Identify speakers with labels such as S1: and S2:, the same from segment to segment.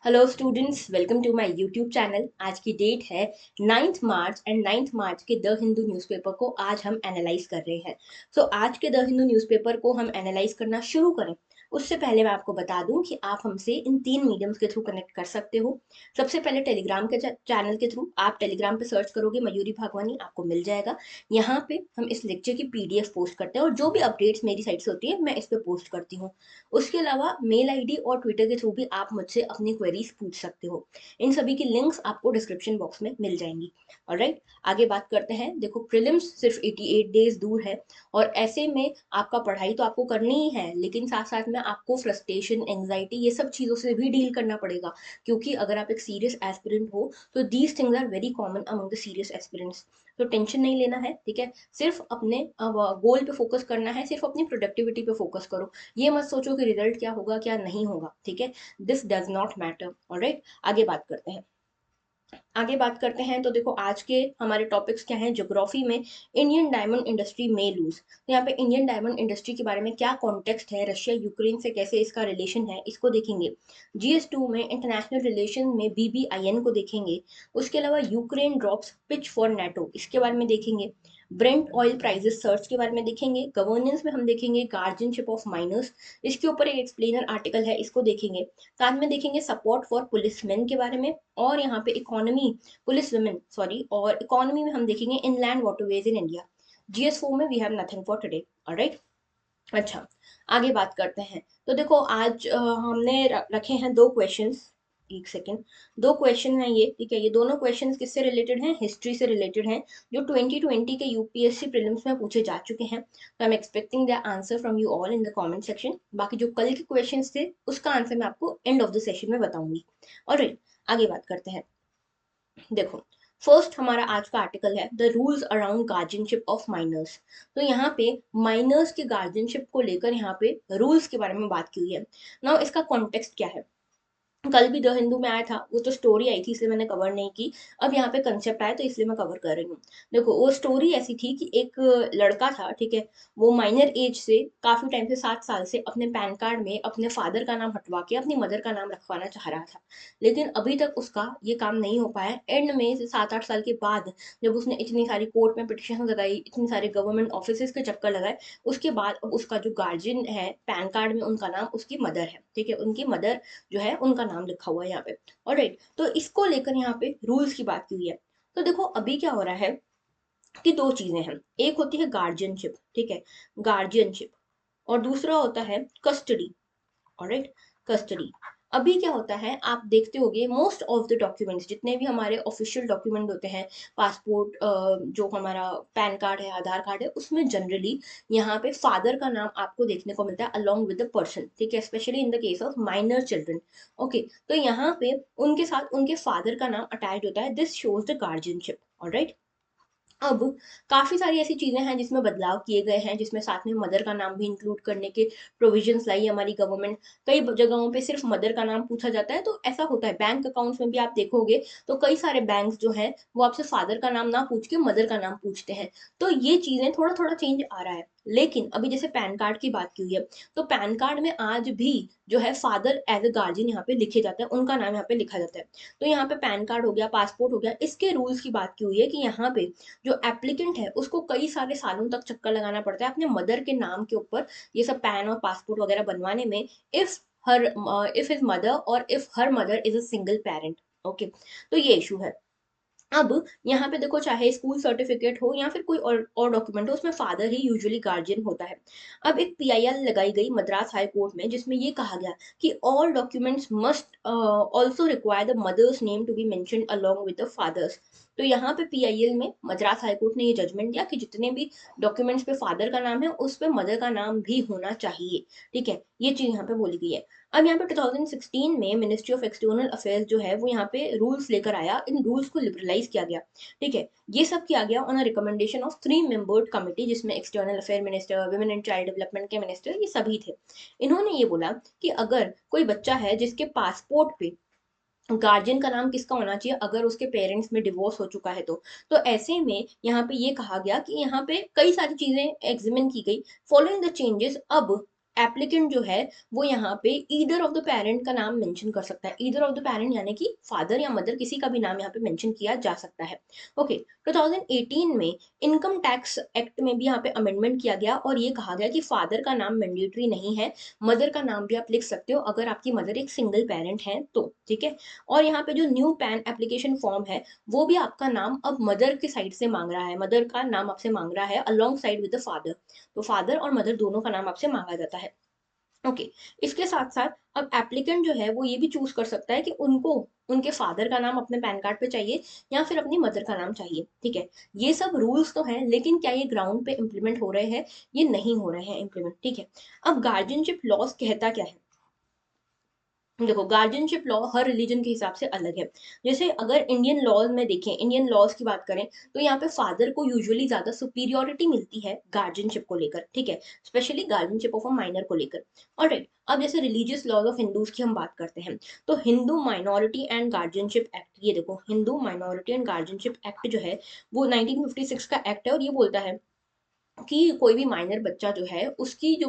S1: Hello students, welcome to my YouTube channel. आज की date है 9th मार्च एंड 9th मार्च के द हिंदू न्यूज़पेपर को आज हम एनालाइज कर रहे हैं। आज के द हिंदू न्यूज़पेपर को हम एनालाइज करना शुरू करें उससे पहले मैं आपको बता दूं कि आप हमसे इन तीन मीडियम्स के थ्रू कनेक्ट कर सकते हो। सबसे पहले टेलीग्राम के चैनल के थ्रू आप टेलीग्राम पे सर्च करोगे मयूरी भागवानी, आपको मिल जाएगा। यहाँ पे हम इस लेक्चर की पीडीएफ पोस्ट करते हैं और जो भी अपडेट्स मेरी साइड से होती है मैं इस पे पोस्ट करती हूँ। उसके अलावा मेल आईडी और ट्विटर के थ्रू भी आप मुझसे अपनी क्वेरीज पूछ सकते हो। इन सभी की लिंक्स आपको डिस्क्रिप्शन बॉक्स में मिल जाएंगी। ऑलराइट, आगे बात करते हैं। देखो, प्रीलिम्स सिर्फ 88 डेज दूर है और ऐसे में आपका पढ़ाई तो आपको करनी ही है, लेकिन साथ साथ में आपको फ्रस्ट्रेशन, एंग्जाइटी, ये सब चीज़ों से भी डील करना पड़ेगा। क्योंकि अगर आप एक सीरियस एस्पिरेंट हो तो these things are very common among the serious aspirants. तो टेंशन नहीं लेना है, ठीक है। सिर्फ अपने गोल पे फोकस करना है, सिर्फ अपनी प्रोडक्टिविटी पे फोकस करो। ये मत सोचो कि रिजल्ट क्या होगा क्या नहीं होगा, ठीक है। This does not matter. Alright, आगे बात करते हैं। तो देखो, आज के हमारे टॉपिक्स क्या हैं। ज्योग्राफी में इंडियन डायमंड इंडस्ट्री में लूज, तो यहाँ पे इंडियन डायमंड इंडस्ट्री के बारे में क्या कॉन्टेक्स्ट है, रशिया यूक्रेन से कैसे इसका रिलेशन है, इसको देखेंगे। जीएस2 में इंटरनेशनल रिलेशन में बीबीआईएन को देखेंगे। उसके अलावा Ukraine drops pitch for NATO, इसके बारे में देखेंगे। ब्रेंट ऑयल प्राइजेस सर्च के बारे में देखेंगे। गवर्नेंस में हम देखेंगे गार्जियनशिप ऑफ माइनर्स, इसके ऊपर एक एक्सप्लेनर आर्टिकल है, इसको देखेंगे। साथ में देखेंगे सपोर्ट फॉर पुलिसमैन के बारे में। और यहाँ पे इकोनॉमी, पुलिस वुमेन सॉरी, और इकोनॉमी में हम देखेंगे इनलैंड वाटरवेज इन इंडिया। जीएस4 में we have nothing for today. Alright, अच्छा, आगे बात करते हैं। तो देखो, आज हमने रखे हैं दो क्वेश्चंस। एक सेकेंड, दो क्वेश्चन हैं ये, ठीक है। ये दोनों क्वेश्चंस किससे रिलेटेड हैं? हिस्ट्री से रिलेटेड हैं, जो 2020 के यूपीएससी प्रीलिम्स में पूछे जा चुके हैं। तो I am expecting the answer from you all in the comment section. बाकी जो कल के क्वेश्चंस थे उसका आंसर मैं आपको एंड ऑफ द सेशन में बताऊंगी। ऑलराइट, आगे बात करते हैं। देखो, फर्स्ट हमारा आज का आर्टिकल है the rules around guardianship of minors. तो यहाँ पे माइनर्स के गार्जियनशिप को लेकर यहाँ पे रूल्स के बारे में बात की हुई है। नाउ इसका कॉन्टेक्स्ट क्या है? कल भी द हिंदू में आया था, वो तो स्टोरी आई थी इसलिए मैंने कवर नहीं की। अब यहाँ पे कंसेप्ट आया तो इसलिए मैं कवर कर रही हूँ। देखो, वो स्टोरी ऐसी थी कि एक लड़का था, ठीक है। वो माइनर एज से काफी टाइम से, 7 साल से, अपने पैन कार्ड में अपने फादर का नाम हटवा के अपनी मदर का नाम रखवाना चाह रहा था। लेकिन अभी तक उसका ये काम नहीं हो पाया। एंड में से 7-8 साल के बाद जब उसने इतनी सारी कोर्ट में पिटिशन लगाई, इतनी सारे गवर्नमेंट ऑफिस के चक्कर लगाए, उसके बाद अब उसका जो गार्जियन है पैन कार्ड में, उनका नाम उसकी मदर है, ठीक है। उनकी मदर जो है उनका नाम लिखा हुआ है यहाँ पे। ऑलराइट, तो इसको लेकर यहाँ पे रूल्स की बात की हुई है। तो देखो, अभी क्या हो रहा है कि दो चीजें हैं। एक होती है गार्जियनशिप, ठीक है, गार्जियनशिप। और दूसरा होता है कस्टडी। Alright, custody. अभी क्या होता है, आप देखते होंगे मोस्ट ऑफ द डॉक्यूमेंट्स, जितने भी हमारे ऑफिशियल डॉक्यूमेंट होते हैं, पासपोर्ट, जो हमारा पैन कार्ड है, आधार कार्ड है, उसमें जनरली यहाँ पे फादर का नाम आपको देखने को मिलता है अलोंग विद द पर्सन, ठीक है। Specially in the case of minor children. Okay, तो यहाँ पे उनके साथ उनके फादर का नाम अटैच होता है। This shows the guardianship. Alright, अब काफी सारी ऐसी चीजें हैं जिसमें बदलाव किए गए हैं, जिसमें साथ में मदर का नाम भी इंक्लूड करने के प्रोविजंस लाई है हमारी गवर्नमेंट। कई जगहों पे सिर्फ मदर का नाम पूछा जाता है, तो ऐसा होता है बैंक अकाउंट्स में भी आप देखोगे तो कई सारे बैंक जो है वो आपसे फादर का नाम ना पूछ के मदर का नाम पूछते हैं। तो ये चीजें थोड़ा थोड़ा चेंज आ रहा है। लेकिन अभी जैसे पैन कार्ड की बात की हुई है, तो पैन कार्ड में आज भी जो है फादर एज अ गार्जियन यहाँ पे लिखे जाते हैं, उनका नाम यहाँ पे लिखा जाता है। तो यहाँ पे पैन कार्ड हो गया, पासपोर्ट हो गया, इसके रूल्स की बात की हुई है कि यहाँ पे जो एप्लीकेंट है उसको कई सारे सालों तक चक्कर लगाना पड़ता है अपने मदर के नाम के ऊपर, ये सब पैन और पासपोर्ट वगैरह बनवाने में। If her if his mother और if her mother is a single parent. Okay, तो ये इशू है। अब यहाँ पे देखो, चाहे स्कूल सर्टिफिकेट हो या फिर कोई और डॉक्यूमेंट हो, उसमें फादर ही यूजुअली गार्जियन होता है। अब एक पीआईएल लगाई गई मद्रास हाई कोर्ट में, जिसमें ये कहा गया कि all documents must also require the mother's name to be mentioned along with the father's. तो यहाँ पे पीआईएल में मद्रास हाई कोर्ट ने ये जजमेंट दिया कि जितने भी डॉक्यूमेंट्स पे फादर का नाम है उस पे मदर का नाम भी होना चाहिए, ठीक है। ये चीज यहाँ पे बोली गई है। अब यहाँ पे 2016 में मिनिस्ट्री ऑफ एक्सटर्नल अफेयर्स जो है वो यहाँ पे रूल्स लेकर आया, इन रूल्स को लिबरलाइज किया गया, ठीक है। ये सब किया गया on a recommendation of 3 membered committee, जिसमें external affair minister, women and child development के मिनिस्टर, ये सभी थे। इन्होंने ये बोला कि अगर कोई बच्चा है जिसके पासपोर्ट पे गार्जियन का नाम किसका होना चाहिए, अगर उसके पेरेंट्स में डिवोर्स हो चुका है तो ऐसे में यहाँ पे ये कहा गया कि यहाँ पे कई सारी चीजें एग्जामिन की गई। फॉलोइंग द चेंजेस, अब एप्लीकेंट जो है वो यहाँ पे ईदर ऑफ द पेरेंट का नाम मेंशन कर सकता है। ईदर ऑफ द पेरेंट यानी कि फादर या मदर, किसी का भी नाम यहाँ पे मेंशन किया जा सकता है। ओके, 2018 में इनकम टैक्स एक्ट में भी यहाँ पे अमेंडमेंट किया गया और ये कहा गया कि फादर का नाम मैंडेटरी नहीं है, मदर का नाम भी आप लिख सकते हो अगर आपकी मदर एक सिंगल पेरेंट है तो, ठीक है। और यहाँ पे जो न्यू पैन एप्लीकेशन फॉर्म है वो भी आपका नाम अब मदर के साइड से मांग रहा है, मदर का नाम आपसे मांग रहा है along side with the father. तो फादर और मदर दोनों का नाम आपसे मांगा जाता है। ओके, इसके साथ साथ अब एप्लीकेंट जो है वो ये भी चूज कर सकता है कि उनको उनके फादर का नाम अपने पैन कार्ड पे चाहिए या फिर अपनी मदर का नाम चाहिए, ठीक है। ये सब रूल्स तो हैं, लेकिन क्या ये ग्राउंड पे इम्प्लीमेंट हो रहे हैं? ये नहीं हो रहे हैं इम्प्लीमेंट, ठीक है। अब गार्जियनशिप लॉस कहता क्या है? देखो, गार्जियनशिप लॉ हर रिलीजन के हिसाब से अलग है। जैसे अगर इंडियन लॉज में देखें, इंडियन लॉज की बात करें, तो यहाँ पे फादर को यूजुअली ज्यादा सुपीरियोरिटी मिलती है गार्जियनशिप को लेकर, ठीक है, specially guardianship of a minor को लेकर। ऑलराइट, अब जैसे रिलीजियस लॉज ऑफ हिंदूज की हम बात करते हैं, तो Hindu minority and guardianship act, ये देखो Hindu minority and guardianship act जो है वो 1956 का एक्ट है और ये बोलता है कि कोई भी माइनर बच्चा जो है उसकी जो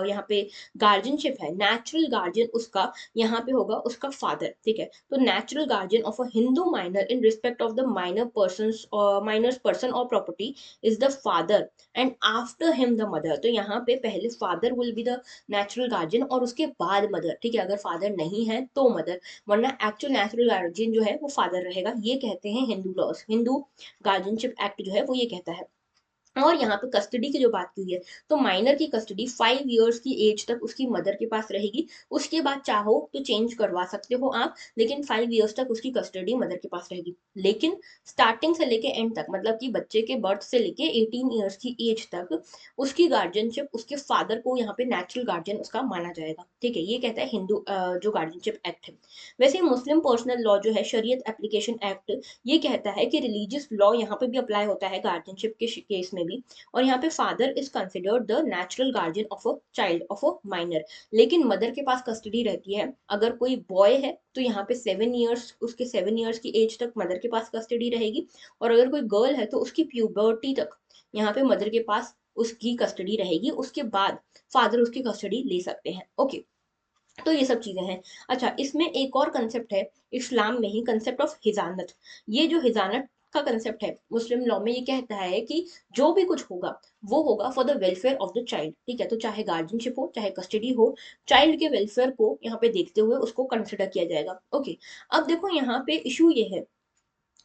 S1: यहाँ पे गार्जियनशिप है, नेचुरल गार्जियन उसका यहाँ पे होगा उसका फादर, ठीक है। तो natural guardian of a Hindu minor in respect of the minor's person और property is the father and after him the mother. तो यहाँ पे पहले father will be the natural guardian और उसके बाद मदर, ठीक है। अगर फादर नहीं है तो मदर, वरना एक्चुअल नेचुरल गार्जियन जो है वो फादर रहेगा। ये कहते हैं Hindu laws, Hindu guardianship act जो है वो ये कहता है। और यहाँ पे कस्टडी की जो बात की हुई है, तो माइनर की कस्टडी 5 इयर्स की एज तक उसकी मदर के पास रहेगी। उसके बाद चाहो तो चेंज करवा सकते हो आप, लेकिन 5 इयर्स तक उसकी कस्टडी मदर के पास रहेगी। लेकिन स्टार्टिंग से लेके एंड तक, मतलब कि बच्चे के बर्थ से लेके 18 इयर्स की एज तक उसकी गार्जियनशिप उसके फादर को यहाँ पे नेचुरल गार्जियन उसका माना जाएगा, ठीक है। ये कहता है हिंदू जो गार्जियनशिप एक्ट है। वैसे मुस्लिम पर्सनल लॉ जो है, शरीयत एप्लीकेशन एक्ट, ये कहता है कि रिलीजियस लॉ यहाँ पे भी अप्लाई होता है गार्जियनशिप के केस में भी। और यहाँ पे father is considered the natural guardian of a child of a minor, लेकिन मदर के पास कस्टडी रहती है। अगर कोई बॉय है तो यहाँ पे 7 इयर्स, उसके 7 इयर्स की एज तक मदर के पास कस्टडी रहेगी। और अगर कोई गर्ल है तो उसकी प्यूबर्टी तक यहाँ पे मदर के पास उसकी कस्टडी रहेगी। उसके बाद फादर उसकी कस्टडी ले सकते हैं। ओके, तो ये सब चीजें हैं। अच्छा, इसमें एक और कंसेप्ट है इस्लाम में ही, कंसेप्ट ऑफ हिजानत। ये जो हिजानत का कंसेप्ट है मुस्लिम लॉ में, ये कहता है कि जो भी कुछ होगा वो होगा for the welfare of the child, ठीक है। तो चाहे गार्जियनशिप हो चाहे कस्टडी हो, चाइल्ड के वेलफेयर को यहाँ पे देखते हुए उसको कंसिडर किया जाएगा। ओके, अब देखो यहाँ पे इशू ये है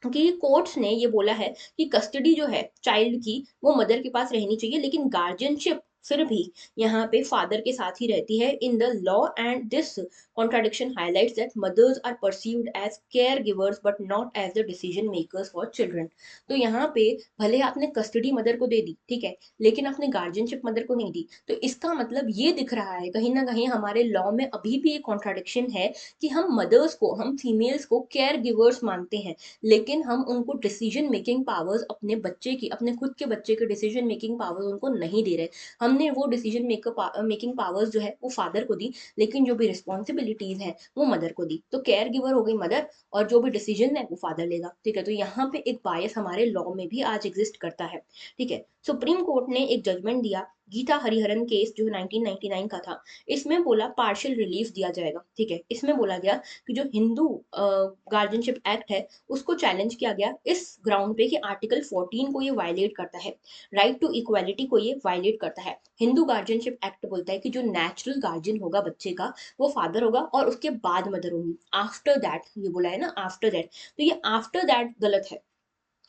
S1: कि कोर्ट्स ने ये बोला है कि कस्टडी जो है चाइल्ड की वो मदर के पास रहनी चाहिए, लेकिन गार्जियनशिप फिर भी यहाँ पे फादर के साथ ही रहती है in the law. And this contradiction highlights that mothers are perceived as care givers but not as the decision makers for children. तो यहाँ पे भले आपने कस्टडी मदर को दे दी, ठीक है, लेकिन आपने गार्जियनशिप मदर को नहीं दी। तो इसका मतलब ये दिख रहा है कहीं ना कहीं हमारे लॉ में अभी भी एक कॉन्ट्राडिक्शन है कि हम मदर्स को, हम फीमेल्स को केयर गिवर्स मानते हैं, लेकिन हम उनको डिसीजन मेकिंग पावर्स अपने बच्चे की, अपने खुद के बच्चे के डिसीजन मेकिंग पावर्स उनको नहीं दे रहे। हमने वो डिसीजन मेकिंग पावर्स जो है वो फादर को दी, लेकिन जो भी रिस्पॉन्सिबिलिटीज है वो मदर को दी। तो केयर गिवर हो गई मदर और जो भी डिसीजन है वो फादर लेगा, ठीक है। तो यहाँ पे एक बायस हमारे लॉ में भी आज एग्जिस्ट करता है, ठीक है। सुप्रीम कोर्ट ने एक जजमेंट दिया गीता हरिहरन केस जो 1999 का था। इसमें बोला पार्शियल रिलीफ दिया जाएगा, ठीक है। इसमें बोला गया कि जो हिंदू गार्जियनशिप एक्ट है उसको चैलेंज किया गया इस ग्राउंड पे कि आर्टिकल 14 को ये वायलेट करता है, राइट टू इक्वालिटी को ये वायलेट करता है। हिंदू गार्जियनशिप एक्ट बोलता है कि जो नेचुरल गार्जियन होगा बच्चे का वो फादर होगा और उसके बाद मदर होगी, आफ्टर दैट, ये बोला है ना आफ्टर दैट। तो ये आफ्टर दैट गलत है।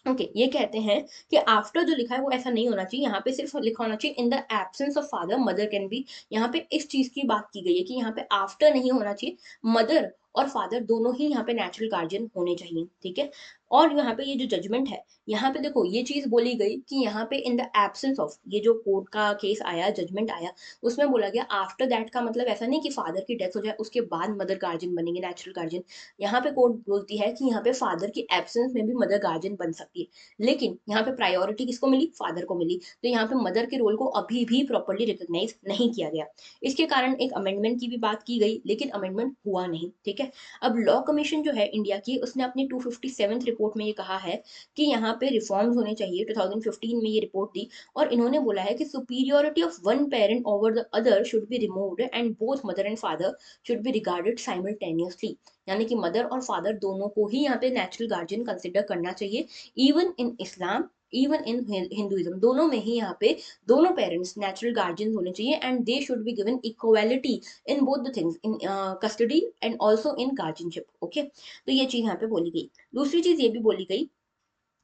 S1: ओके, ये कहते हैं कि आफ्टर जो लिखा है वो ऐसा नहीं होना चाहिए, यहाँ पे सिर्फ लिखा होना चाहिए in the absence of father mother can be. यहाँ पे इस चीज की बात की गई है कि यहाँ पे आफ्टर नहीं होना चाहिए, मदर और फादर दोनों ही यहाँ पे नेचुरल गार्जियन होने चाहिए, ठीक है। और यहाँ पे ये जो जजमेंट है, यहाँ पे देखो ये चीज बोली गई कि यहाँ पे इन द एब्सेंस ऑफ, ये जो कोर्ट का केस आया, जजमेंट आया, उसमें बोला गया आफ्टर दैट का मतलब ऐसा नहीं कि फादर की डेथ हो जाए उसके बाद मदर गार्जियन बनेंगे नेचुरल गार्जियन। यहाँ पे कोर्ट बोलती है कि यहाँ पे फादर की एब्सेंस में भी मदर गार्जियन बन सकती है, लेकिन यहाँ पे प्रायोरिटी किसको मिली? फादर को मिली। तो यहाँ पे मदर के रोल को अभी भी प्रॉपरली रिकॉग्नाइज नहीं किया गया। इसके कारण एक अमेंडमेंट की भी बात की गई, लेकिन अमेंडमेंट हुआ नहीं, ठीक है। है। अब लॉ कमीशन जो है इंडिया की, उसने अपनी 257th रिपोर्ट में ये कहा है कि यहाँ पे रिफॉर्म्स होने चाहिए। 2015 में ये रिपोर्ट दी और इन्होंने बोला है कि superiority of one parent over the other should be removed and both mother and father should be regarded simultaneously. यानी कि मदर और फादर दोनों को ही यहाँ पे नेचुरल गार्जियन कंसिडर करना चाहिए। Even in Islam, even in Hinduism, दोनों में ही यहाँ पे दोनों पेरेंट्स नेचुरल गार्जियन होने चाहिए and they should be given equality in both the things, in custody and also in guardianship. Okay, तो ये चीज यहाँ पे बोली गई। दूसरी चीज ये भी बोली गई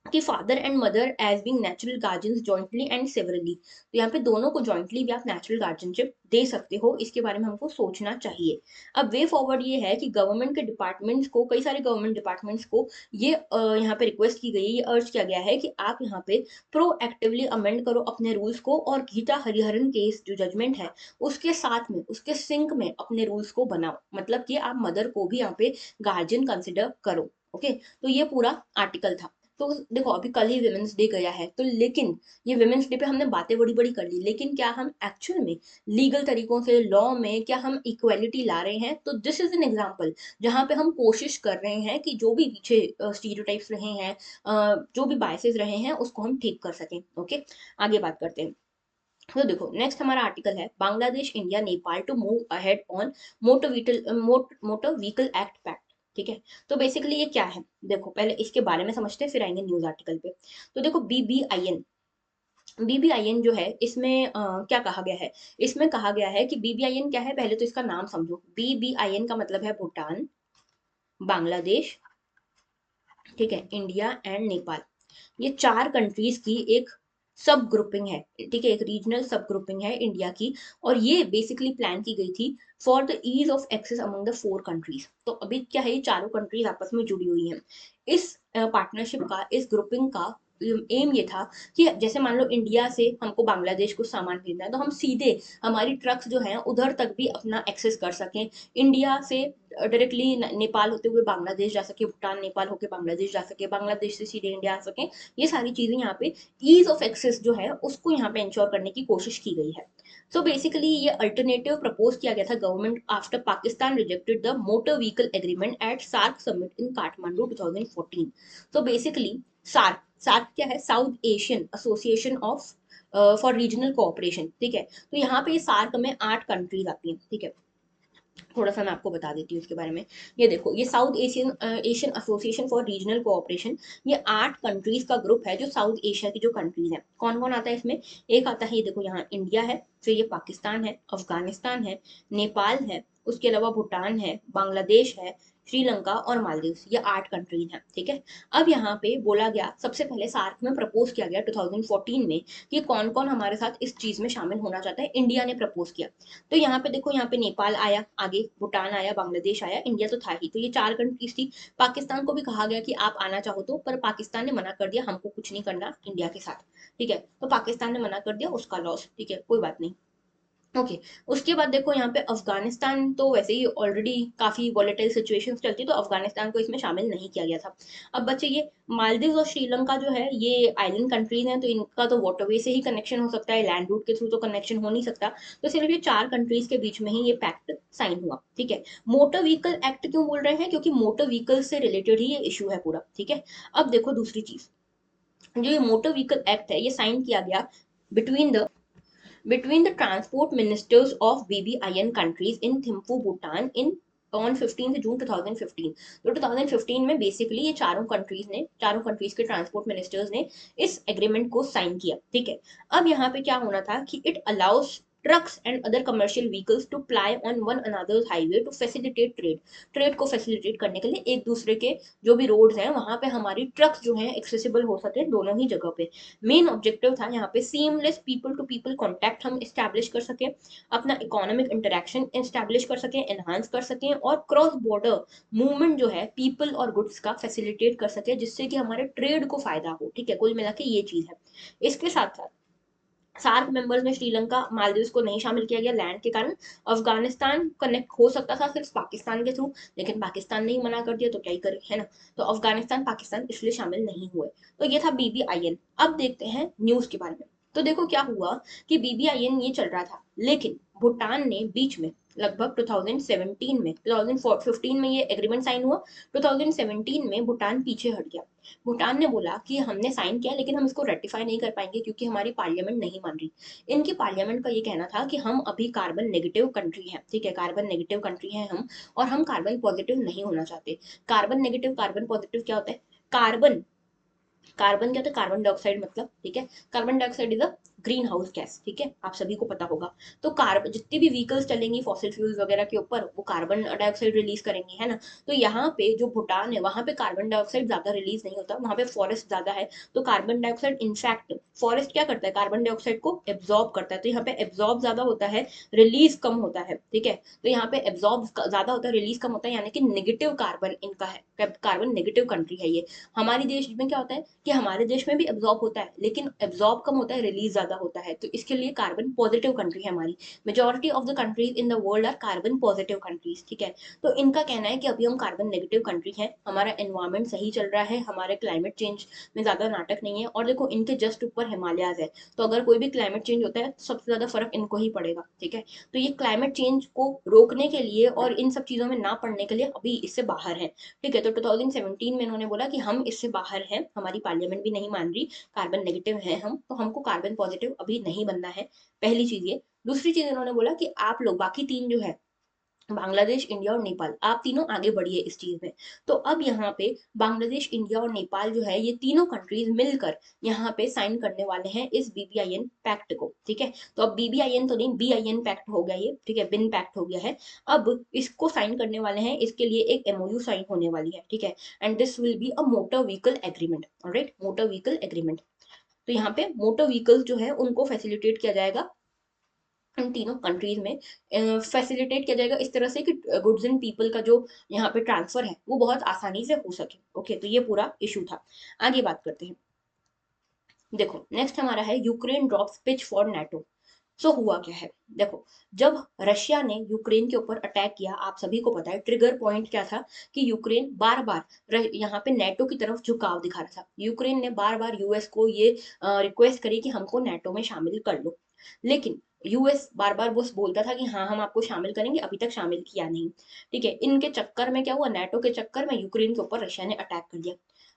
S1: कि father and mother as being natural guardians jointly and severally, तो यहाँ पे दोनों को जॉइंटली भी आप नेचुरल गार्जियनशिप दे सकते हो। इसके बारे में हमको सोचना चाहिए। अब वे फॉरवर्ड ये है कि गवर्नमेंट के डिपार्टमेंट्स को, कई सारे गवर्नमेंट डिपार्टमेंट्स को ये यहाँ पे रिक्वेस्ट की गई है, ये अर्ज किया गया है कि आप यहाँ पे प्रोएक्टिवली अमेंड करो अपने रूल्स को और गीता हरिहरन केस जो जजमेंट है उसके साथ में, उसके सिंक में अपने रूल्स को बनाओ। मतलब कि आप मदर को भी यहाँ पे गार्जियन कंसिडर करो। ओके, तो ये पूरा आर्टिकल था। तो देखो अभी कल ही विमेंस डे गया है, तो लेकिन ये विमेंस डे पे हमने बातें बड़ी बड़ी कर ली, लेकिन क्या हम एक्चुअल में लीगल तरीकों से लॉ में क्या हम इक्वालिटी ला रहे हैं? तो दिस इज एन एग्जांपल जहां पे हम कोशिश कर रहे हैं कि जो भी पीछे स्टीरियोटाइप्स रहे हैं, जो भी बायसेस रहे हैं, उसको हम ठीक कर सकें। ओके, आगे बात करते हैं। तो देखो नेक्स्ट हमारा आर्टिकल है Bangladesh India Nepal to move ahead on motor vehicle act pact. ठीक है, तो बेसिकली ये क्या है, देखो पहले इसके बारे में समझते हैं फिर आएंगे न्यूज आर्टिकल पे। तो देखो बीबीआईएन जो है इसमें क्या कहा गया है? इसमें कहा गया है कि बीबीआईएन क्या है, पहले तो इसका नाम समझो। बीबीआईएन का मतलब है भूटान, बांग्लादेश, ठीक है, इंडिया एंड नेपाल। ये चार कंट्रीज की एक सब ग्रुपिंग है। ठीक है, एक रीजनल सब ग्रुपिंग है इंडिया की। और ये बेसिकली प्लान की गई थी for the ease of access among the four countries. तो अभी क्या है, ये चारों कंट्रीज आपस में जुड़ी हुई हैं। इस पार्टनरशिप का, इस ग्रुपिंग का एम ये था कि जैसे मान लो इंडिया से हमको बांग्लादेश को सामान भेजना है, तो हम सीधे हमारी ट्रक्स जो हैं उधर तक भी अपना एक्सेस कर सकें। इंडिया से डायरेक्टली नेपाल होते हुए बांग्लादेश जा सके, भूटान नेपाल होके बांग्लादेश जा सके, बांग्लादेश से सीधे इंडिया आ सके। ये सारी चीजें यहाँ पे ईज ऑफ एक्सेस जो है उसको यहाँ पे इंश्योर करने की कोशिश की गई है। सो बेसिकली ये अल्टरनेटिव प्रपोज किया गया था government after Pakistan rejected the motor vehicle agreement at SAARC summit in Kathmandu 2014। तो बेसिकली सार्क, सार्क क्या है? South Asian association of for regional cooperation. ठीक है, तो यहाँ पे सार्क में 8 कंट्रीज आती हैं। ठीक है, थोड़ा सा मैं आपको बता देती हूँ इसके बारे में। ये देखो, ये south Asian association for regional cooperation, ये 8 कंट्रीज का ग्रुप है जो साउथ एशिया की जो कंट्रीज हैं। कौन कौन आता है इसमें? एक आता है, ये देखो यहाँ इंडिया है, फिर ये पाकिस्तान है, अफगानिस्तान है, नेपाल है, उसके अलावा भूटान है, बांग्लादेश है, श्रीलंका और मालदीव्स। ये 8 कंट्रीज हैं। ठीक है, अब यहाँ पे बोला गया, सबसे पहले सार्क में प्रपोज किया गया 2014 में कि कौन कौन हमारे साथ इस चीज में शामिल होना चाहता है। इंडिया ने प्रपोज किया। तो यहाँ पे देखो, यहाँ पे नेपाल आया, आगे भूटान आया, बांग्लादेश आया, इंडिया तो था ही। तो ये 4 कंट्रीज थी। पाकिस्तान को भी कहा गया कि आप आना चाहो तो, पर पाकिस्तान ने मना कर दिया, हमको कुछ नहीं करना इंडिया के साथ। ठीक है, तो पाकिस्तान ने मना कर दिया, उसका लॉस। ठीक है, कोई बात नहीं। ओके, उसके बाद देखो यहाँ पे अफगानिस्तान तो वैसे ही ऑलरेडी काफी वॉलेटाइल सिचुएशन चलती, तो अफगानिस्तान को इसमें शामिल नहीं किया गया था। अब बच्चे ये मालदीव और श्रीलंका जो है, ये आइलैंड कंट्रीज हैं, तो इनका तो वाटरवे से ही कनेक्शन हो सकता है, लैंड रूट के थ्रू तो कनेक्शन हो नहीं सकता। तो सिर्फ ये 4 कंट्रीज के बीच में ही ये पैक्ट साइन हुआ। ठीक है, मोटर व्हीकल एक्ट क्यों बोल रहे हैं? क्योंकि मोटर व्हीकल से रिलेटेड ही ये इशू है पूरा। ठीक है, अब देखो दूसरी चीज, जो ये मोटर व्हीकल एक्ट है, ये साइन किया गया between the transport ministers of BBIN countries in Thimphu, Bhutan in on 15 जून 2015। तो 2015 में बेसिकली ये चारों कंट्रीज के ट्रांसपोर्ट मिनिस्टर्स ने इस एग्रीमेंट को साइन किया। ठीक है, अब यहाँ पे क्या होना था कि it allows trucks and other commercial vehicles to ply on one another highway to facilitate trade को फैसिलिटेट करने के लिए एक दूसरे के जो भी रोड्स हैं वहां पे हमारी ट्रक्स जो हैं एक्सेसिबल हो सके दोनों ही जगह पे। मेन ऑब्जेक्टिव था यहाँ पे seamless people to people contact हम स्टैब्लिश कर सके, अपना इकोनॉमिक इंटरेक्शन स्टैब्लिश कर सकें, एनहांस कर सकें, और क्रॉस बॉर्डर मूवमेंट जो है पीपल और गुड्स का फैसिलिटेट कर सके, जिससे कि हमारे ट्रेड को फायदा हो। ठीक है, कुल मिला के ये चीज है। इसके साथ साथ सार्क मेंबर्स में श्रीलंका, मालदीव्स को नहीं शामिल किया गया लैंड के कारण। अफगानिस्तान कनेक्ट हो सकता था सिर्फ पाकिस्तान के थ्रू, लेकिन पाकिस्तान ने ही मना कर दिया, तो क्या ही करे, है ना। तो अफगानिस्तान, पाकिस्तान इसलिए शामिल नहीं हुए। तो ये था बीबीआईएन। अब देखते हैं न्यूज के बारे में। तो देखो क्या हुआ कि बीबीआईएन ये चल रहा था, लेकिन भूटान ने बीच में लगभग 2017 में, 2015 में ये एग्रीमेंट साइन हुआ, 2017 में भूटान पीछे हट गया। भूटान ने बोला कि हमने साइन किया लेकिन हम इसको रेटिफाई नहीं कर पाएंगे क्योंकि हमारी पार्लियामेंट नहीं मान रही। इनकी पार्लियामेंट का ये कहना था कि हम अभी कार्बन नेगेटिव कंट्री हैं, ठीक है, कार्बन नेगेटिव कंट्री हैं हम, और हम कार्बन पॉजिटिव नहीं होना चाहते। कार्बन नेगेटिव कार्बन पॉजिटिव क्या होता है? कार्बन कार्बन क्या होता है? कार्बन डाइऑक्साइड मतलब, ठीक है, carbon dioxide is a green house gas, ठीक है, आप सभी को पता होगा। तो कार्बन, जितनी भी व्हीकल्स चलेंगी फॉसिल फ्यूल्स वगैरह के ऊपर, वो कार्बन डाइऑक्साइड रिलीज करेंगी, है ना। तो यहाँ पे जो भूटान है वहां पे कार्बन डाइऑक्साइड ज्यादा रिलीज नहीं होता, वहां पे फॉरेस्ट ज्यादा है। तो कार्बन डाइऑक्साइड इनफैक्ट फॉरेस्ट क्या करता है? कार्बन डाइऑक्साइड को एब्जॉर्ब करता है। तो यहाँ पे एब्जॉर्ब ज्यादा होता है, रिलीज कम होता है, ठीक है। तो यहाँ पे एब्जॉर्ब ज्यादा होता है, रिलीज कम होता है, यानी कि नेगेटिव कार्बन इनका है, कार्बन नेगेटिव कंट्री है ये। हमारी देश में क्या होता है कि हमारे देश में भी एब्जॉर्ब होता है लेकिन एब्जॉर्ब कम होता है, रिलीज ज्यादा होता है। तो इसके लिए कार्बन पॉजिटिव कंट्री है हमारी। Majority of the countries in the world are carbon positive countries, ठीक है। तो इनका कहना है कि अभी हम कार्बन नेगेटिव कंट्री हैं, हमारा एनवायरमेंट सही चल रहा है, हमारे क्लाइमेट चेंज में ज्यादा नाटक नहीं है। और देखो इनके जस्ट ऊपर हिमालयाज है, तो अगर कोई भी क्लाइमेट चेंज होता है तो सबसे ज्यादा फर्क इनको ही पड़ेगा, ठीक है। तो ये क्लाइमेट चेंज को रोकने के लिए और इन सब चीजों में ना पड़ने के लिए अभी इससे बाहर है, ठीक है। तो 2017 में इन्होंने बोला कि हम इससे बाहर हैं, हमारी पार्लियामेंट भी नहीं मान रही, कार्बन नेगेटिव है हम, तो हमको कार्बन पॉजिटिव अभी नहीं बनना है। पहली चीज ये। दूसरी चीज इन्होंने बोला कि आप लोग बाकी तीन जो है, बांग्लादेश, इंडिया और नेपाल, आप तीनों आगे बढ़िए इस चीज में। तो अब यहाँ पे बांग्लादेश, इंडिया और नेपाल जो है, ये तीनों कंट्रीज मिलकर यहाँ पे साइन करने वाले हैं इस बीबीआईएन पैक्ट को, ठीक है। तो अब बीबीआईएन तो नहीं, बीआईएन पैक्ट हो गया ये, ठीक है, बिन पैक्ट हो गया है। अब इसको साइन करने वाले हैं, इसके लिए एक एमओयू साइन होने वाली है, ठीक है। And this will be a motor vehicle agreement, alright, motor vehicle agreement. तो यहाँ पे मोटर व्हीकल्स जो है उनको फैसिलिटेट किया जाएगा इन तीनों कंट्रीज में, फैसिलिटेट किया जाएगा इस तरह से कि गुड्स एंड पीपल का जो यहाँ पे ट्रांसफर है वो बहुत आसानी से हो सके। ओके, तो ये पूरा इशू था। आगे बात करते हैं। देखो नेक्स्ट हमारा है Ukraine drops pitch for NATO. So हुआ क्या है? देखो, जब रशिया ने यूक्रेन के ऊपर अटैक किया, आप सभी को पता है ट्रिगर पॉइंट क्या था कि यूक्रेन बार बार यहाँ पे नेटो की तरफ झुकाव दिखा रहा था। यूक्रेन ने बार बार यूएस को ये रिक्वेस्ट करी कि हमको नेटो में शामिल कर लो, लेकिन यूएस बार बार बस बोलता था कि हाँ हम आपको शामिल करेंगे, अभी तक शामिल किया नहीं, ठीक है। इनके चक्कर में क्या हुआ, नेटो के चक्कर में यूक्रेन के ऊपर रशिया ने अटैक कर दिया।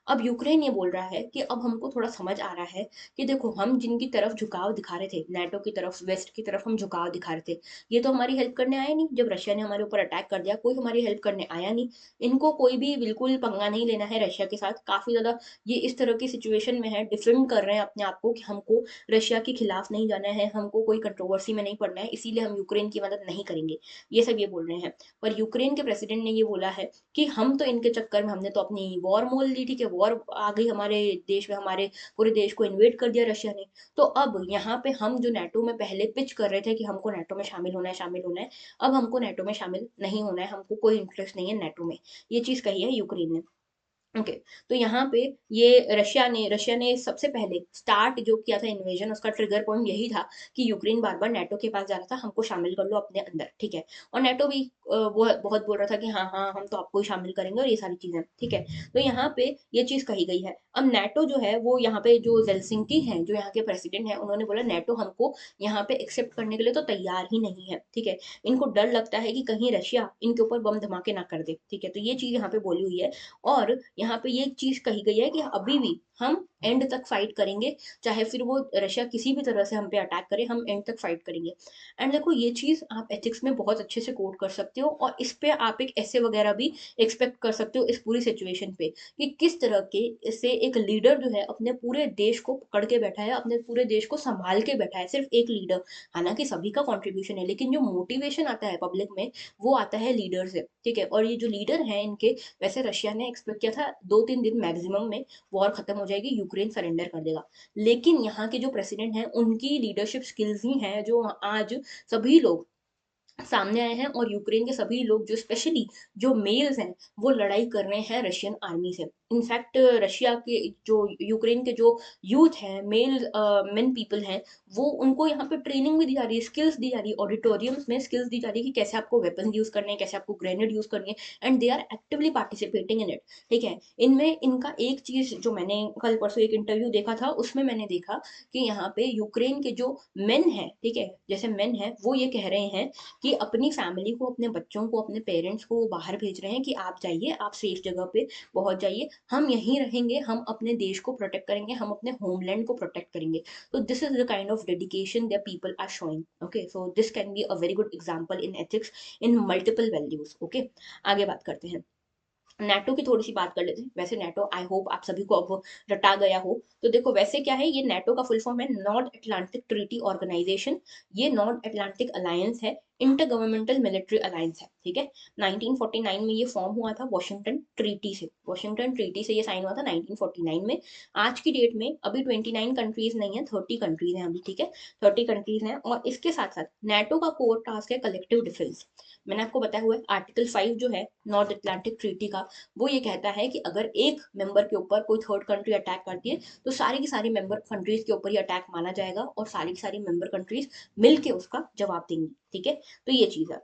S1: अब यूक्रेन ये बोल रहा है कि अब हमको थोड़ा समझ आ रहा है कि देखो हम जिनकी तरफ झुकाव दिखा रहे थे, नेटो की तरफ, वेस्ट की तरफ हम झुकाव दिखा रहे थे, ये तो हमारी हेल्प करने आए नहीं। जब रशिया ने हमारे ऊपर अटैक कर दिया, कोई हमारी हेल्प करने आया नहीं। इनको कोई भी बिल्कुल पंगा नहीं लेना है रशिया के साथ। काफी ज्यादा ये इस तरह की सिचुएशन में है, डिफेंड कर रहे हैं अपने आप को कि हमको रशिया के खिलाफ नहीं जाना है, हमको कोई कंट्रोवर्सी में नहीं पड़ना है, इसीलिए हम यूक्रेन की मदद नहीं करेंगे, ये सब ये बोल रहे हैं। पर यूक्रेन के प्रेसिडेंट ने ये बोला है कि हम तो इनके चक्कर में, हमने तो अपनी वॉर मोल ली, ठीक है, वॉर आ गई हमारे देश में, हमारे पूरे देश को इन्वेट कर दिया रशिया ने। तो अब यहाँ पे हम जो नेटो में पहले पिच कर रहे थे कि हमको नेटो में शामिल होना है, शामिल होना है, अब हमको नेटो में शामिल नहीं होना है, हमको कोई इंटरेस्ट नहीं है नेटो में, ये चीज कही है यूक्रेन ने। ओके, तो यहाँ पे ये रशिया ने सबसे पहले स्टार्ट जो किया था इन्वेजन, उसका ट्रिगर पॉइंट यही था कि यूक्रेन बार बार नेटो के पास जा रहा था, हमको शामिल कर लो अपने अंदर, ठीक है। और नेटो भी वो बहुत बोल रहा था कि हाँ हाँ हम तो आपको ही शामिल करेंगे और ये सारी चीजें, ठीक है। तो यहाँ पे ये चीज कही गई है। अब नेटो जो है वो यहाँ पे जो जेलसिंकी है, जो यहाँ के प्रेसिडेंट है, उन्होंने बोला नेटो हमको यहाँ पे एक्सेप्ट करने के लिए तो तैयार ही नहीं है, ठीक है। इनको डर लगता है कि कहीं रशिया इनके ऊपर बम धमाके ना कर दे, ठीक है। तो ये चीज यहाँ पे बोली हुई है। और यहाँ पे ये चीज कही गई है कि अभी भी हम एंड तक फाइट करेंगे, चाहे फिर वो रशिया किसी भी तरह से हम पे अटैक करे, हम एंड तक फाइट करेंगे। एंड देखो ये चीज आप एथिक्स में बहुत अच्छे से कोट कर सकते हो, और इस पे आप एक ऐसे वगैरह भी एक्सपेक्ट कर सकते हो इस पूरी सिचुएशन पे, कि किस तरह के से एक लीडर जो है अपने पूरे देश को पकड़ के बैठा है, अपने पूरे देश को संभाल के बैठा है, सिर्फ एक लीडर। हालांकि सभी का कॉन्ट्रीब्यूशन है, लेकिन जो मोटिवेशन आता है पब्लिक में, वो आता है लीडर से, ठीक है। और ये जो लीडर है इनके, वैसे रशिया ने एक्सपेक्ट किया था 2-3 दिन मैक्सिमम में वॉर खत्म हो जाएगी, यूक्रेन सरेंडर कर देगा। लेकिन यहाँ के जो प्रेसिडेंट हैं उनकी लीडरशिप स्किल्स ही हैं जो आज सभी लोग सामने आए हैं, और यूक्रेन के सभी लोग जो स्पेशली जो मेल्स हैं वो लड़ाई कर रहे हैं रशियन आर्मी से। इनफैक्ट रशिया के जो यूक्रेन के जो यूथ हैं, मेन पीपल हैं, वो उनको यहाँ पे ट्रेनिंग भी दी जा रही है, स्किल्स दी जा रही है, ऑडिटोरियम्स में स्किल्स दी जा रही है कि कैसे आपको वेपन यूज करने हैं, कैसे आपको ग्रेनेड यूज करनी है, and they are actively participating in it. ठीक है, इनमें इनका एक चीज जो मैंने कल परसों एक इंटरव्यू देखा था, उसमें मैंने देखा कि यहाँ पे यूक्रेन के जो मेन है, ठीक है, जैसे मेन है, वो ये कह रहे हैं कि अपनी फैमिली को, अपने बच्चों को, अपने पेरेंट्स को वो बाहर भेज रहे हैं कि आप जाइए, आप सेफ जगह पे पहुंच जाइए, हम यहीं रहेंगे, हम अपने देश को प्रोटेक्ट करेंगे, हम अपने होमलैंड को प्रोटेक्ट करेंगे। तो this is the kind of dedication that people are showing. Okay, so this can be a very good example in ethics, in multiple values. Okay, आगे बात करते हैं, नेटो की थोड़ी सी बात कर लेते हैं। वैसे नेटो, आई होप आप सभी को अब रटा गया हो। तो देखो वैसे क्या है, ये नेटो का फुल फॉर्म है नॉर्थ अटलांटिक ट्रीटी ऑर्गेनाइजेशन। ये नॉर्थ अटलांटिक अलायंस है, इंटर गवर्नमेंटल मिलिट्री अलायंस है। ठीक है, 1949 में ये फॉर्म हुआ था वॉशिंगटन ट्रीटी से। वॉशिंगटन ट्रीटी से ये साइन हुआ था 1949 में। आज की डेट में अभी 29 कंट्रीज नहीं है, 30 कंट्रीज हैं अभी। ठीक है, 30 कंट्रीज हैं, और इसके साथ साथ नेटो का कोर टास्क है कलेक्टिव डिफेंस। मैंने आपको बताया हुआ है आर्टिकल 5 जो है नॉर्थ अटलांटिक ट्रीटी का, वो ये कहता है कि अगर एक मेंबर के ऊपर कोई थर्ड कंट्री अटैक करती है, तो सारी की सारी मेंबर कंट्रीज के ऊपर ही अटैक माना जाएगा, और सारी की सारी मेंबर कंट्रीज मिलके उसका जवाब देंगी। ठीक है, तो ये चीज है।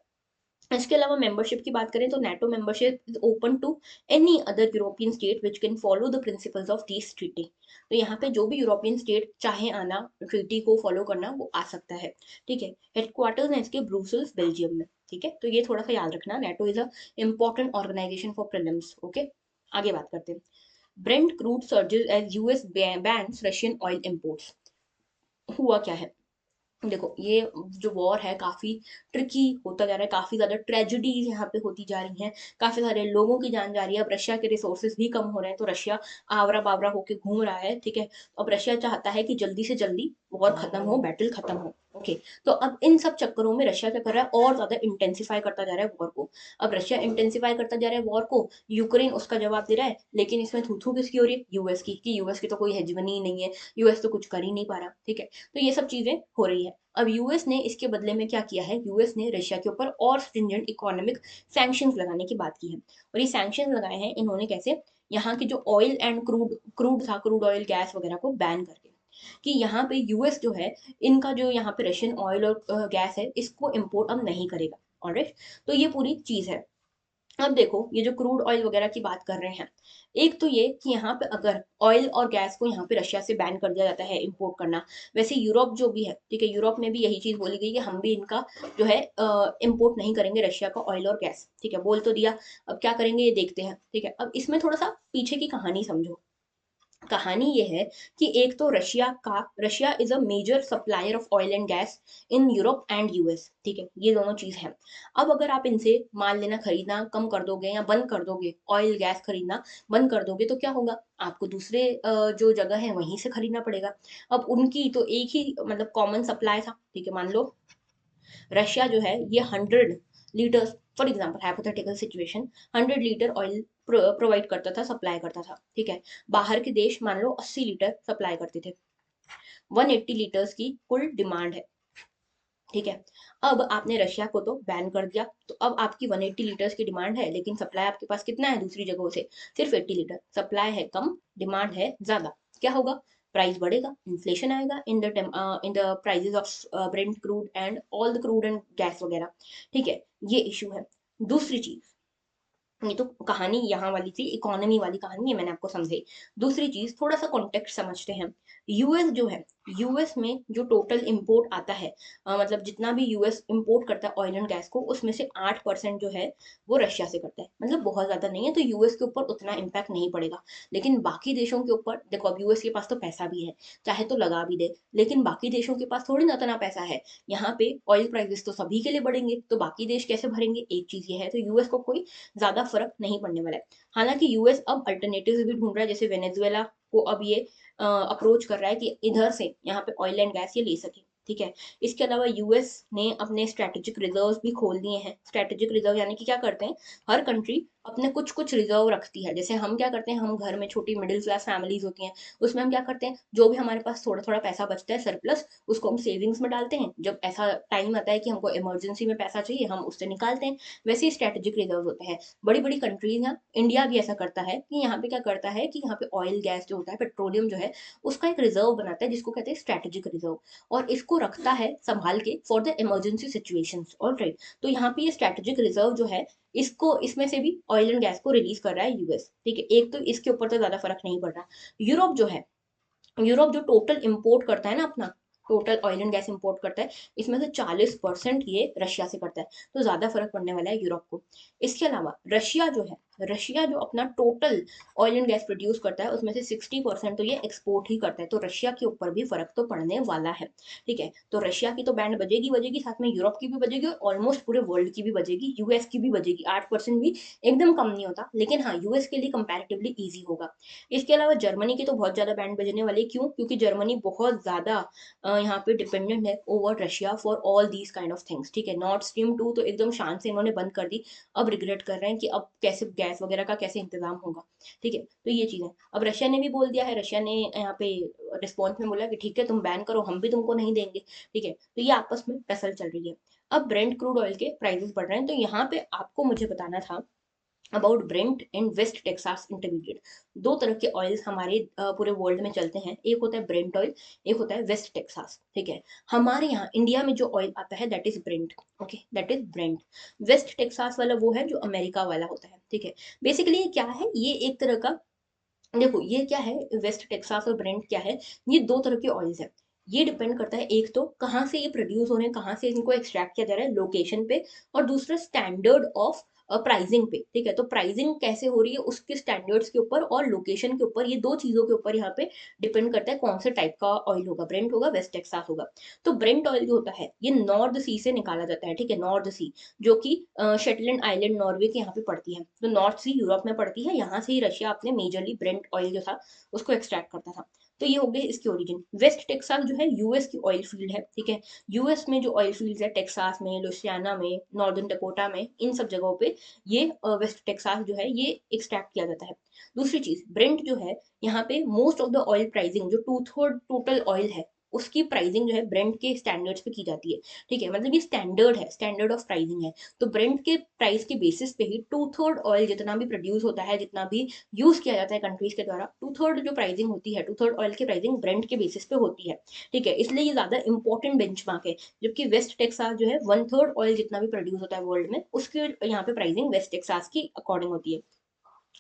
S1: इसके अलावा मेंबरशिप की बात करें तो NATO membership is open to any other European state which can follow the principles of this treaty. तो यहाँ पे जो भी यूरोपियन स्टेट चाहे आना, ट्रीटी को फॉलो करना, वो आ सकता है। ठीक है, हेडक्वार्टर्स है इसके ब्रुसेल्स, बेल्जियम में। ठीक है, तो ये थोड़ा सा याद रखना, NATO is a important organization for prelims. Okay, आगे बात करते हैं। Brent crude surges as US bans Russian oil imports. हुआ क्या है, देखो ये जो वॉर है काफी ट्रिकी होता जा रहा है, काफी ज्यादा ट्रेजिडीज यहाँ पे होती जा रही हैं, काफी सारे लोगों की जान जा रही है। अब रशिया के रिसोर्सेज भी कम हो रहे हैं, तो रशिया आवरा बावरा होके घूम रहा है। ठीक है, तो अब रशिया चाहता है कि जल्दी से जल्दी वॉर खत्म हो, बैटल खत्म हो। ओके, तो अब इन सब चक्करों में रशिया क्या कर रहा है, और ज्यादा इंटेंसिफाई करता जा रहा है वॉर को। अब रशिया इंटेंसिफाई करता जा रहा है वॉर को, यूक्रेन उसका जवाब दे रहा है, लेकिन इसमें थू थू किसकी हो रही है, यूएस की, कि यूएस की तो कोई हेजमनी ही नहीं है, यूएस तो कुछ कर ही नहीं पा रहा। ठीक है, तो ये सब चीजें हो रही है। अब यूएस ने इसके बदले में क्या किया है, यूएस ने रशिया के ऊपर और स्ट्रिंजेंट इकोनॉमिक सैंक्शंस लगाने की बात की है। और ये सैंक्शंस लगाए हैं इन्होंने कैसे, यहाँ की जो ऑयल एंड क्रूड क्रूड था, क्रूड ऑयल गैस वगैरह को बैन करके, कि यहाँ पे यूएस जो है, इनका जो यहाँ पे रशियन ऑयल और गैस है, इसको इम्पोर्ट अब नहीं करेगा। ऑलराइट, तो ये पूरी चीज है। अब देखो ये जो क्रूड ऑयल वगैरह की बात कर रहे हैं, एक तो ये कि यहाँ पे अगर ऑयल और गैस को यहाँ पे रशिया से बैन कर दिया जाता है इंपोर्ट करना, वैसे यूरोप जो भी है, ठीक है, यूरोप में भी यही चीज बोली गई कि हम भी इनका जो है इंपोर्ट नहीं करेंगे, रशिया का ऑयल और गैस। ठीक है, बोल तो दिया, अब क्या करेंगे ये देखते हैं। ठीक है, अब इसमें थोड़ा सा पीछे की कहानी समझो। कहानी ये है कि एक तो Russia is a major supplier of oil and gas in Europe and US. ठीक है, ये दोनों चीज है। अब अगर आप इनसे माल लेना खरीदना कम कर दोगे या बंद कर दोगे, ऑयल गैस खरीदना बंद कर दोगे, तो क्या होगा, आपको दूसरे जो जगह है वहीं से खरीदना पड़ेगा। अब उनकी तो एक ही मतलब कॉमन सप्लाई था। ठीक है, मान लो रशिया जो है ये 100 litres, for example hypothetical situation, 100 litre oil provide करता था, सप्लाई करता था। ठीक है, बाहर के देश मान लो 80 लीटर सप्लाई करते थे, 180 लीटर्स की कुल डिमांड है। ठीक है, अब आपने रशिया को तो बैन कर दिया, तो अब आपकी 180 लीटर्स की डिमांड है, लेकिन सप्लाई आपके पास कितना है दूसरी जगहों से, सिर्फ 80 लीटर। सप्लाई है कम, डिमांड है ज्यादा, क्या होगा, प्राइस बढ़ेगा, इन्फ्लेशन आएगा in the prices of Brent crude and all the crude and gas वगैरह। ठीक है, ये इशू है। दूसरी चीज, ये तो कहानी यहाँ वाली थी, इकोनॉमी वाली कहानी है, मैंने आपको समझाई। दूसरी चीज, थोड़ा सा कॉन्टेक्स्ट समझते हैं। यूएस जो है, यूएस में जो टोटल इंपोर्ट आता है, मतलब जितना भी यूएस इंपोर्ट करता है ऑयल एंड गैस को, उसमें से 8% जो है वो रशिया से करता है, मतलब बहुत ज्यादा नहीं है, तो यूएस के ऊपर उतना इम्पैक्ट नहीं पड़ेगा। लेकिन बाकी देशों के ऊपर देखो, अब यूएस के पास तो पैसा भी है, चाहे तो लगा भी दे, लेकिन बाकी देशों के पास थोड़ी ना उतना पैसा है। यहाँ पे ऑयल प्राइसेस तो सभी के लिए बढ़ेंगे, तो बाकी देश कैसे भरेंगे, एक चीज ये है। तो यूएस को कोई ज्यादा फर्क नहीं पड़ने वाला है। हालांकि यूएस अब अल्टरनेटिव भी ढूंढ रहा है, जैसे वेनेजुएला को अब ये अप्रोच कर रहा है कि इधर से यहाँ पे ऑयल एंड गैस ये ले सके। ठीक है। इसके अलावा यूएस ने अपने स्ट्रेटेजिक रिजर्व्स भी खोल दिए हैं। स्ट्रेटेजिक रिजर्व यानी कि क्या करते हैं, हर कंट्री अपने कुछ कुछ रिजर्व रखती है। जैसे हम क्या करते हैं, हम घर में छोटी मिडिल क्लास फैमिलीज होती हैं, उसमें हम क्या करते हैं, जो भी हमारे पास थोड़ा थोड़ा पैसा बचता है सरप्लस, उसको हम सेविंग्स में डालते हैं। जब ऐसा टाइम आता है कि हमको इमरजेंसी में पैसा चाहिए, हम उससे निकालते हैं। वैसे ही स्ट्रेटेजिक रिजर्व होते हैं। बड़ी बड़ी कंट्रीज हैं, इंडिया भी ऐसा करता है कि यहाँ पे क्या करता है कि यहाँ पे ऑयल गैस जो होता है, पेट्रोलियम जो है, उसका एक रिजर्व बनाता है जिसको कहते हैं स्ट्रेटेजिक रिजर्व, और इसको रखता है संभाल के for the emergency situations. Alright, तो यहाँ पे ये स्ट्रेटेजिक रिजर्व जो है, इसको इसमें से भी ऑयल एंड गैस को रिलीज कर रहा है यूएस। ठीक है, एक तो इसके ऊपर तो ज्यादा फर्क नहीं पड़ रहा। यूरोप जो है, यूरोप जो टोटल इंपोर्ट करता है ना, अपना total oil and gas import करता है, इसमें से 40% ये रशिया से करता है, तो ज्यादा फर्क पड़ने वाला है यूरोप को। इसके अलावा रशिया जो है, रशिया जो अपना total oil and gas produce करता है, उसमें से 60% तो ये एक्सपोर्ट ही करता है, तो रशिया के ऊपर भी फर्क तो पड़ने वाला है। ठीक है, तो रशिया की तो बैंड बजेगी बजेगी, साथ में यूरोप की भी बजेगी, और ऑलमोस्ट पूरे वर्ल्ड की भी बजेगी, यूएस की भी बजेगी। 8% भी एकदम कम नहीं होता, लेकिन हाँ, यूएस के लिए कंपैरेटिवली ईजी होगा। इसके अलावा जर्मनी की तो बहुत ज्यादा बैंड बजने वाली है। क्यों? क्योंकि जर्मनी बहुत ज्यादा यहाँ पे डिपेंडेंट है over Russia for all these kind of things. ठीक है, नॉर्थ स्ट्रीम 2 तो एकदम शान से इन्होंने बंद कर दी, अब रिग्रेट कर रहे हैं कि अब कैसे गैस वगैरह का कैसे इंतजाम होगा। ठीक है, तो ये चीज है। अब रशिया ने भी बोल दिया है, रशिया ने यहाँ पे रिस्पॉन्स में बोला कि ठीक है, तुम बैन करो, हम भी तुमको नहीं देंगे। ठीक है, तो ये आपस में टसल चल रही है। अब ब्रेंट क्रूड ऑयल के प्राइसेस बढ़ रहे हैं, तो यहाँ पे आपको मुझे बताना था about Brent and West Texas intermediate. दो तरह के ऑयल्स हमारे पूरे वर्ल्ड में चलते हैं, एक होता है ब्रेंट ऑयल, एक होता है वेस्ट टेक्सास। ठीक है, हमारे यहाँ इंडिया में जो ऑयल आता है that is Brent. Okay, that is Brent. West Texas वाला वो है जो अमेरिका वाला होता है। ठीक है, बेसिकली ये क्या है, ये एक तरह का, देखो ये क्या है, वेस्ट टेक्सास और ब्रेंट क्या है, ये दो तरह के ऑयल्स है। ये डिपेंड करता है, एक तो कहाँ से ये प्रोड्यूस हो रहे हैं, कहाँ से इनको एक्सट्रैक्ट किया जा रहा है, लोकेशन पे, और दूसरा स्टैंडर्ड ऑफ प्राइसिंग पे। ठीक है, तो प्राइसिंग कैसे हो रही है उसके स्टैंडर्ड्स के ऊपर और लोकेशन के ऊपर, ये दो चीजों के ऊपर यहाँ पे डिपेंड करता है कौन से टाइप का ऑयल होगा, ब्रेंट होगा, वेस्ट टेक्सास होगा। तो ब्रेंट ऑयल जो होता है ये नॉर्थ सी से निकाला जाता है। ठीक है, नॉर्थ सी जो कि शेटलैंड आइलैंड नॉर्वे के यहाँ पे पड़ती है, तो नॉर्थ सी यूरोप में पड़ती है, यहाँ से ही रशिया अपने मेजरली ब्रेंट ऑयल जो था उसको एक्सट्रैक्ट करता था। तो ये हो गई इसकी ओरिजिन। वेस्ट टेक्सास जो है यूएस की ऑयल फील्ड है। ठीक है, यूएस में जो ऑयल फील्ड है, टेक्सास में, लुसियाना में, नॉर्दर्न डकोटा में, इन सब जगहों पे ये वेस्ट टेक्सास जो है ये एक्सट्रैक्ट किया जाता है। दूसरी चीज, ब्रेंट जो है, यहाँ पे most of the oil pricing जो टू थर्ड टोटल ऑयल है, उसकी प्राइसिंग जो है ब्रेंट के स्टैंडर्ड्स पे की जाती है। ठीक है, मतलब ये स्टैंडर्ड है, स्टैंडर्ड ऑफ प्राइसिंग है। तो ब्रेंट के प्राइस के बेसिस पे ही टू थर्ड ऑयल जितना भी प्रोड्यूस होता है, जितना भी यूज किया जाता है कंट्रीज के द्वारा, टू थर्ड जो प्राइसिंग होती है, टू थर्ड ऑयल की प्राइसिंग ब्रेंट के बेसिस पे होती है। ठीक है, इसलिए ये ज्यादा इंपॉर्टेंट बेंचमार्क है। जबकि वेस्ट टेक्सास जो है वन थर्ड ऑयल जितना भी प्रोड्यूस होता है वर्ल्ड में, उसके यहाँ पे प्राइसिंग वेस्ट टेक्सास की अकॉर्डिंग होती है।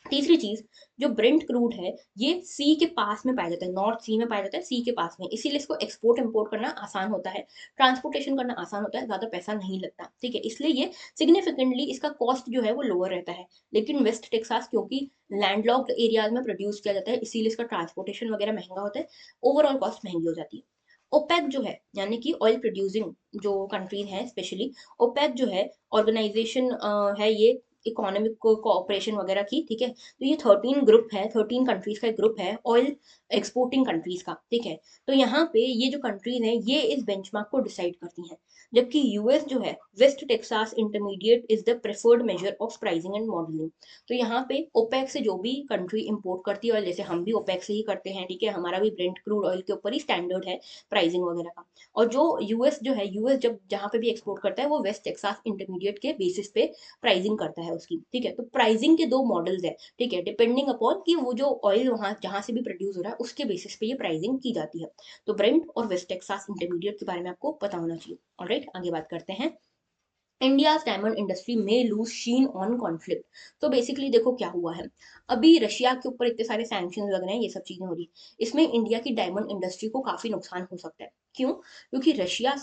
S1: तीसरी चीज, जो ब्रेंट क्रूड है, ये सी के पास में पाया जाता है, नॉर्थ सी में पाया जाता है, सी के पास में, इसीलिए इसको एक्सपोर्ट इंपोर्ट करना आसान होता है, ट्रांसपोर्टेशन करना आसान होता है, ज्यादा पैसा नहीं लगता। ठीक है, इसलिए ये सिग्निफिकेंटली इसका कॉस्ट जो है वो लोअर रहता है। लेकिन वेस्ट टेक्सास क्योंकि लैंडलॉक्ड एरियाज में प्रोड्यूस किया जाता है, इसीलिए इसका ट्रांसपोर्टेशन वगैरह महंगा होता है, ओवरऑल कॉस्ट महंगी हो जाती है। ओपेक जो है, यानी कि ऑयल प्रोड्यूसिंग जो कंट्रीज हैं, स्पेशली ओपेक जो है ऑर्गेनाइजेशन है, ये इकोनॉमिक कोऑपरेशन वगैरह की। ठीक है, तो ये 13 ग्रुप है, 13 कंट्रीज का एक ग्रुप है ऑयल एक्सपोर्टिंग कंट्रीज का। ठीक है, तो यहाँ पे ये जो कंट्रीज हैं ये इस बेंचमार्क को डिसाइड करती हैं। जबकि यूएस जो है, West Texas intermediate is the preferred measure of pricing and modelling. तो यहाँ पे ओपेक से जो भी कंट्री इंपोर्ट करती है ऑयल, जैसे हम भी ओपेक से ही करते हैं, ठीक है, हमारा भी ब्रेंट क्रूड ऑयल के ऊपर ही स्टैंडर्ड है प्राइसिंग वगैरह का। और जो यूएस जो है, यूएस जब जहाँ पे भी एक्सपोर्ट करता है वो वेस्ट टेक्सास इंटरमीडिएट के बेसिस पे प्राइसिंग करता है उसकी। ठीक है, तो प्राइसिंग के दो मॉडल्स है। ठीक है, डिपेंडिंग अपॉन कि वो जो ऑयल वहां जहां से भी प्रोड्यूस हो रहा है उसके बेसिस पे ये प्राइसिंग की जाती है। तो ब्रेंट और वेस्ट टेक्सास इंटरमीडिएट के बारे में आपको पता होना चाहिए। ऑलराइट, आगे बात करते हैं। इंडिया डायमंड इंडस्ट्री में लूज शीन ऑन कॉन्फ्लिक्ट। तो बेसिकली देखो क्या हुआ है, अभी रशिया के ऊपर इतने सारे सैंक्शन लग रहे हैं, ये सब चीजें हो रही है, इसमें इंडिया की डायमंड इंडस्ट्री को काफी नुकसान हो सकता है। क्यों? क्योंकि रशिया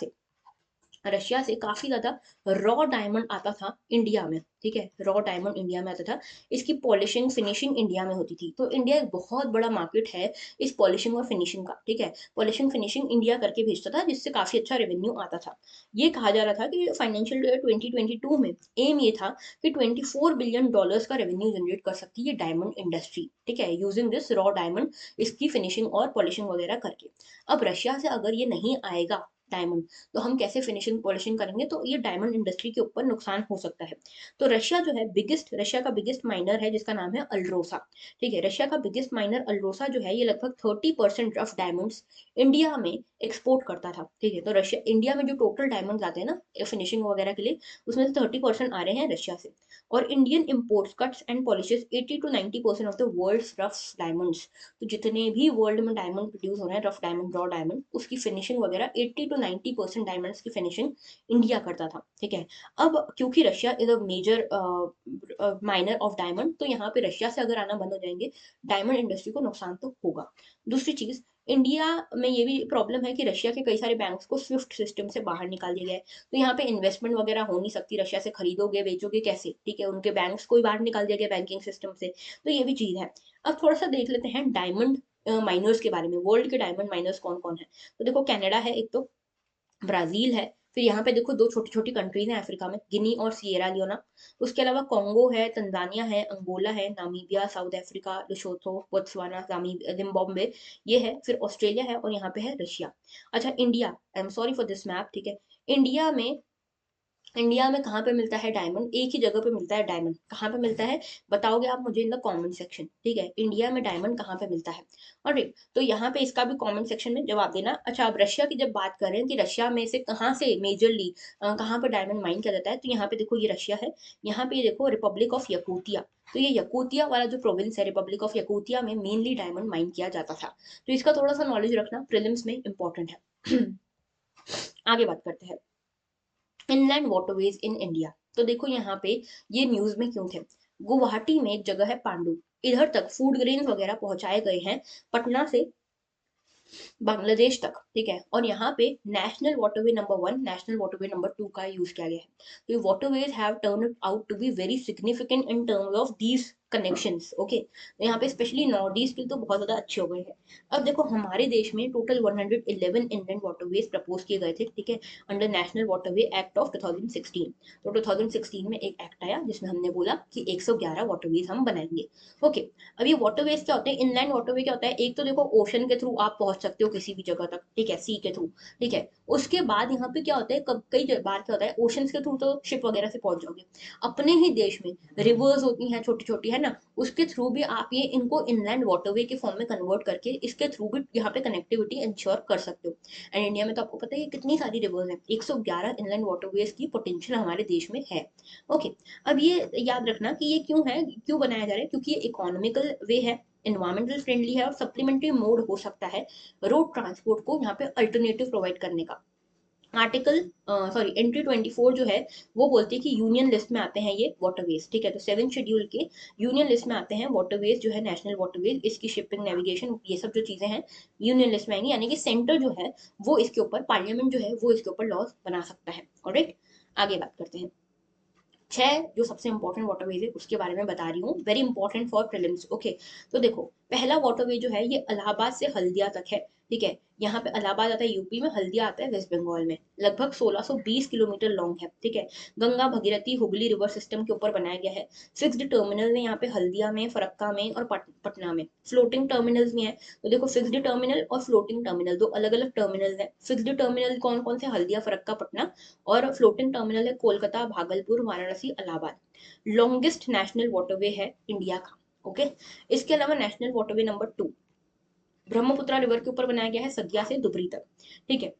S1: से काफी ज्यादा रॉ डायमंड आता था इंडिया में। ठीक है, रॉ डायमंड इंडिया में आता था, इसकी पॉलिशिंग फिनिशिंग इंडिया में होती थी। तो इंडिया एक बहुत बड़ा मार्केट है इस पॉलिशिंग और फिनिशिंग का। ठीक है, पॉलिशिंग फिनिशिंग इंडिया करके भेजता था, जिससे काफी अच्छा रेवेन्यू आता था। ये कहा जा रहा था कि फाइनेंशियल ईयर 2022 में एम ये था कि $24 बिलियन का रेवेन्यू जनरेट कर सकती है डायमंड इंडस्ट्री। ठीक है, यूजिंग दिस रॉ डायमंड, इसकी फिनिशिंग और पॉलिशिंग वगैरह करके। अब रशिया से अगर ये नहीं आएगा डायमंड, तो हम कैसे फिनिशिंग पॉलिशिंग करेंगे, तो ये डायमंड इंडस्ट्री के ऊपर नुकसान हो सकता है। तो रशिया का बिगेस्ट माइनर है जिसका नाम है अल्रोसा। ठीक है, रशिया का बिगेस्ट माइनर अल्रोसा जो है ये लगभग 30% ऑफ डायमंड्स इंडिया में एक्सपोर्ट करता था। ठीक है, तो रशिया इंडिया में जो टोटल डायमंड आते हैं ना फिनिशिंग वगैरह के लिए, उसमें से 30% आ रहे हैं रशिया से। और Indian imports cuts and polishes 80 to 90% of the world's rough diamonds. तो जितने भी वर्ल्ड में डायमंड प्रोड्यूस हो रहे हैं, रफ डायमंड, रॉ डायमंड, उसकी फिनिशिंग वगैरह 80 to 90% डायमंड्स की फिनिशिंग इंडिया करता था। ठीक है, अब क्योंकि Russia is a major miner of diamond, तो यहाँ पे रशिया से अगर आना बंद हो जाएंगे, डायमंड इंडस्ट्री को नुकसान तो होगा। दूसरी चीज, इंडिया में ये भी प्रॉब्लम है कि रशिया के कई सारे बैंक्स को स्विफ्ट सिस्टम से बाहर निकाल दिया गया है, तो यहाँ पे इन्वेस्टमेंट वगैरह हो नहीं सकती। रशिया से खरीदोगे बेचोगे कैसे? ठीक है, उनके बैंक्स को ही बाहर निकाल दिया गया बैंकिंग सिस्टम से, तो ये भी चीज है। अब थोड़ा सा देख लेते हैं डायमंड माइनर्स के बारे में। वर्ल्ड के डायमंड माइनर्स कौन कौन है? तो देखो, कनाडा है एक, तो ब्राजील है, फिर यहाँ पे देखो दो छोटी छोटी कंट्रीज हैं अफ्रीका में, गिनी और सिएरा लियोना। उसके अलावा कोंगो है, तंजानिया है, अंगोला है, Namibia, south Africa, Lesotho, Botswana, Zimbabwe, ये है। फिर ऑस्ट्रेलिया है, और यहाँ पे है रशिया। अच्छा, India, I am sorry for this map. ठीक है, इंडिया में इंडिया में कहाँ पे मिलता है डायमंड? एक ही जगह पे मिलता है डायमंड। कहाँ पे मिलता है बताओगे आप मुझे इन द कमेंट सेक्शन। ठीक है, इंडिया में डायमंड कहाँ पे मिलता है? और तो यहाँ पे इसका भी कमेंट सेक्शन में जवाब देना। अच्छा, अब रशिया की जब बात कर रहे हैं कि रशिया में से कहाँ से मेजरली कहाँ पर डायमंड माइन किया जाता है, तो यहाँ पे देखो ये रशिया है। यहाँ पे ये देखो रिपब्लिक ऑफ यकूतिया, तो ये यकूतिया वाला जो प्रोविंस है, रिपब्लिक ऑफ यकूतिया में मेनली डायमंड माइन किया जाता था। तो इसका थोड़ा सा नॉलेज रखना, प्रीलिम्स में इंपॉर्टेंट है। आगे बात करते हैं इनलैंड वाटरवेज इन इंडिया। तो देखो यहाँ पे ये न्यूज में क्यों थे। गुवाहाटी में एक जगह है पांडु, इधर तक फूड ग्रेन वगैरह पहुंचाए गए हैं पटना से बांग्लादेश तक। ठीक है, और यहाँ पे national waterway number 1, national waterway number 2 का यूज किया गया है। तो ये waterways have turn out to be very significant in terms of these connections. Okay, तो यहाँ पे स्पेशली नॉर्थ ईस्ट के तो बहुत ज्यादा अच्छे हो गए हैं। अब देखो हमारे देश में टोटल 111 इंडियन वाटरवेज प्रपोज किए गए थे। ठीक है, under national waterway act of 2016। तो 2016 में एक एक्ट आया जिसमें हमने बोला कि 111 वाटरवेज हम बनाएंगे। ओके, अब ये वाटरवेज क्या होते हैं? इनलैंड वाटरवे क्या होता है? एक तो देखो ओशन के थ्रू आप पहुंच सकते हो किसी भी जगह तक। ठीक है, सी के थ्रू। ठीक है, उसके बाद यहाँ पे क्या होता है, कई बार क्या होता है, ओशन के थ्रू तो शिप वगैरह से पहुंच जाओगे। अपने ही देश में रिवर्स होती हैं छोटी छोटी, है ना, उसके थ्रू भी आप ये इनको इनलैंड वाटरवे के फॉर्म में कन्वर्ट करके इसके थ्रू भी यहाँ पे कनेक्टिविटी इंश्योर कर सकते हो। एंड इंडिया में तो आपको पता है कितनी सारी रिवर्स हैं, 111 इनलैंड वाटरवेज की पोटेंशियल हमारे देश में है। ओके, अब ये याद रखना कि ये क्यों है, क्यों बनाया जा रहा है, क्योंकि ये इकोनॉमिकल वे है, एनवायरमेंटल फ्रेंडली है, और सप्लीमेंट्री मोड हो सकता है रोड ट्रांसपोर्ट को यहाँ पे अल्टरनेटिव प्रोवाइड करने का। आर्टिकल सॉरी एंट्री 24 जो है वो बोलती है कि यूनियन लिस्ट में आते हैं ये वाटरवेज। ठीक है, तो 7 शेड्यूल के यूनियन लिस्ट में आते हैं वाटरवेज जो है, नेशनल वाटरवेज, इसकी शिपिंग, नेविगेशन, ये सब जो चीजें हैं यूनियन लिस्ट में आएंगी। यानी कि सेंटर जो है वो इसके ऊपर, पार्लियामेंट जो है वो इसके ऊपर लॉज बना सकता है। ऑलराइट, आगे बात करते हैं। 6 जो सबसे इंपॉर्टेंट वाटरवेज है उसके बारे में बता रही हूँ, very important for prelims. Okay, तो देखो पहला वाटरवे जो है ये इलाहाबाद से हल्दिया तक है। ठीक है, यहाँ पे इलाहाबाद आता है यूपी में, हल्दिया आता है वेस्ट बंगाल में, लगभग 1620 किलोमीटर लॉन्ग है। ठीक है, गंगा भगीरथी हुगली रिवर सिस्टम के ऊपर बनाया गया है। फिक्स्ड टर्मिनल है यहाँ पे हल्दिया में, फरक्का में और पटना में। फ्लोटिंग टर्मिनल्स भी है, तो देखो फिक्स्ड टर्मिनल और फ्लोटिंग टर्मिनल दो अलग अलग टर्मिनल है। फिक्स्ड टर्मिनल कौन कौन से? हल्दिया, फरक्का, पटना। और फ्लोटिंग टर्मिनल है Kolkata, Bhagalpur, Varanasi, Allahabad. Longest national waterway है इंडिया का। ओके, इसके अलावा national waterway number 2 Brahmaputra river के ऊपर बनाया गया है, सदिया से दुबरी तक। ठीक है,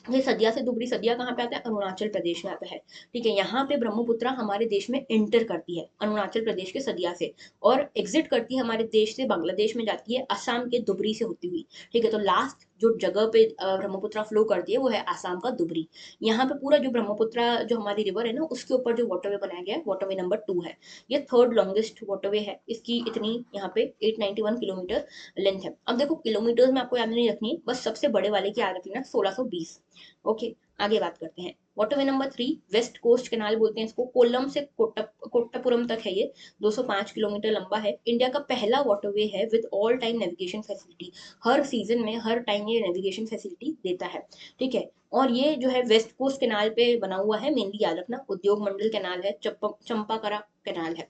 S1: ये सदिया से दुबरी, सदिया कहाँ पे आता है? अरुणाचल प्रदेश में आता है। ठीक है, यहाँ पे ब्रह्मपुत्र हमारे देश में एंटर करती है अरुणाचल प्रदेश के सदिया से, और एग्जिट करती है हमारे देश से, बांग्लादेश में जाती है असम के दुबरी से होती हुई। ठीक है, तो लास्ट जो जगह पे ब्रह्मपुत्र फ्लो करती है वो है असम का दुबरी। यहाँ पे पूरा जो ब्रह्मपुत्र जो हमारी रिवर है ना, उसके ऊपर जो वाटरवे बनाया गया है वाटरवे नंबर 2 है। ये थर्ड लॉन्गेस्ट वाटरवे है, इसकी इतनी यहाँ पे 891 किलोमीटर लेंथ है। अब देखो किलोमीटर्स में आपको याद नहीं रखनी, बस सबसे बड़े वाले की याद रखनी ना, 1620। ओके, आगे बात करते हैं। Waterway number 3 west coast canal बोलते हैं इसको, कोल्लम से कोट्टापुरम तक है ये, 205 किलोमीटर लंबा है। इंडिया का पहला वाटरवे है with all time navigation facility, her season में हर टाइम ये नेविगेशन फैसिलिटी देता है। ठीक है, और ये जो है वेस्ट कोस्ट कैनाल पे बना हुआ है, मेनली याद रखना, उद्योग मंडल कैनाल है, चंपाकरा कैनाल है।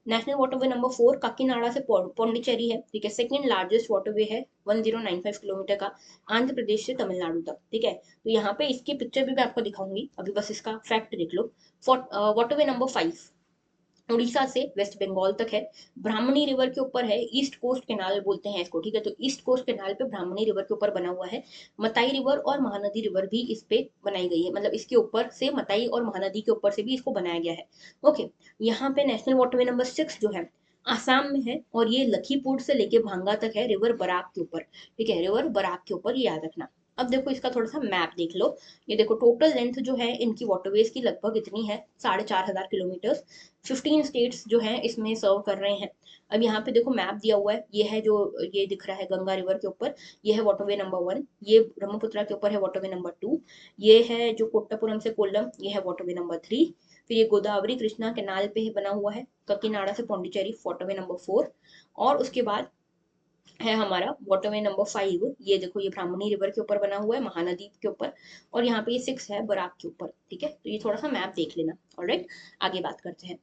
S1: नेशनल वाटरवे नंबर 4 काकीनाडा से पौंडीचेरी है, ठीक है। सेकंड लार्जेस्ट वाटरवे है 1095 किलोमीटर का, आंध्र प्रदेश से तमिलनाडु तक, ठीक है। तो यहाँ पे इसकी पिक्चर भी मैं आपको दिखाऊंगी, अभी बस इसका फैक्ट देख लो। वाटरवे नंबर 5 उड़ीसा से वेस्ट बंगाल तक है, ब्राह्मणी रिवर के ऊपर है, ईस्ट कोस्ट कैनाल बोलते हैं इसको, ठीक है। तो ईस्ट कोस्ट कैनाल पे ब्राह्मणी रिवर के ऊपर बना हुआ है। मताई रिवर और महानदी रिवर भी इस पे बनाई गई है, मतलब इसके ऊपर से मताई और महानदी के ऊपर से भी इसको बनाया गया है। ओके, यहाँ पे नेशनल वाटरवे नंबर 6 जो है आसाम में है, और ये लखीपुर से लेके भांगा तक है, रिवर बराक के ऊपर, ठीक है, रिवर बराक के ऊपर, ये याद रखना। अब देखो इसका थोड़ा सा मैप देख लो। ये देखो टोटल लेंथ जो है इनकी वाटरवेज की लगभग इतनी है, 4,500 किलोमीटर। 15 स्टेट्स जो हैं इसमें सर्व कर रहे हैं। अब यहाँ पे देखो मैप दिया हुआ है, ये है जो ये दिख रहा है गंगा रिवर के ऊपर, ये है वाटरवे नंबर 1, ये ब्रह्मपुत्रा के ऊपर है वाटरवे नंबर 2, ये है जो कोट्टापुरम से कोल्लम, ये है वाटरवे नंबर 3, फिर ये गोदावरी कृष्णा कैनाल पे बना हुआ है ककीनाडा से पौंडीचेरी, वाटरवे नंबर 4, और उसके बाद है हमारा वाटरवे नंबर 5, ये देखो ये ब्राह्मणी रिवर के ऊपर बना हुआ है, महानदी के ऊपर, और यहाँ पे ये 6 है बराक के ऊपर, ठीक है। तो ये थोड़ा सा मैप देख लेना। ऑलराइट, आगे बात करते हैं।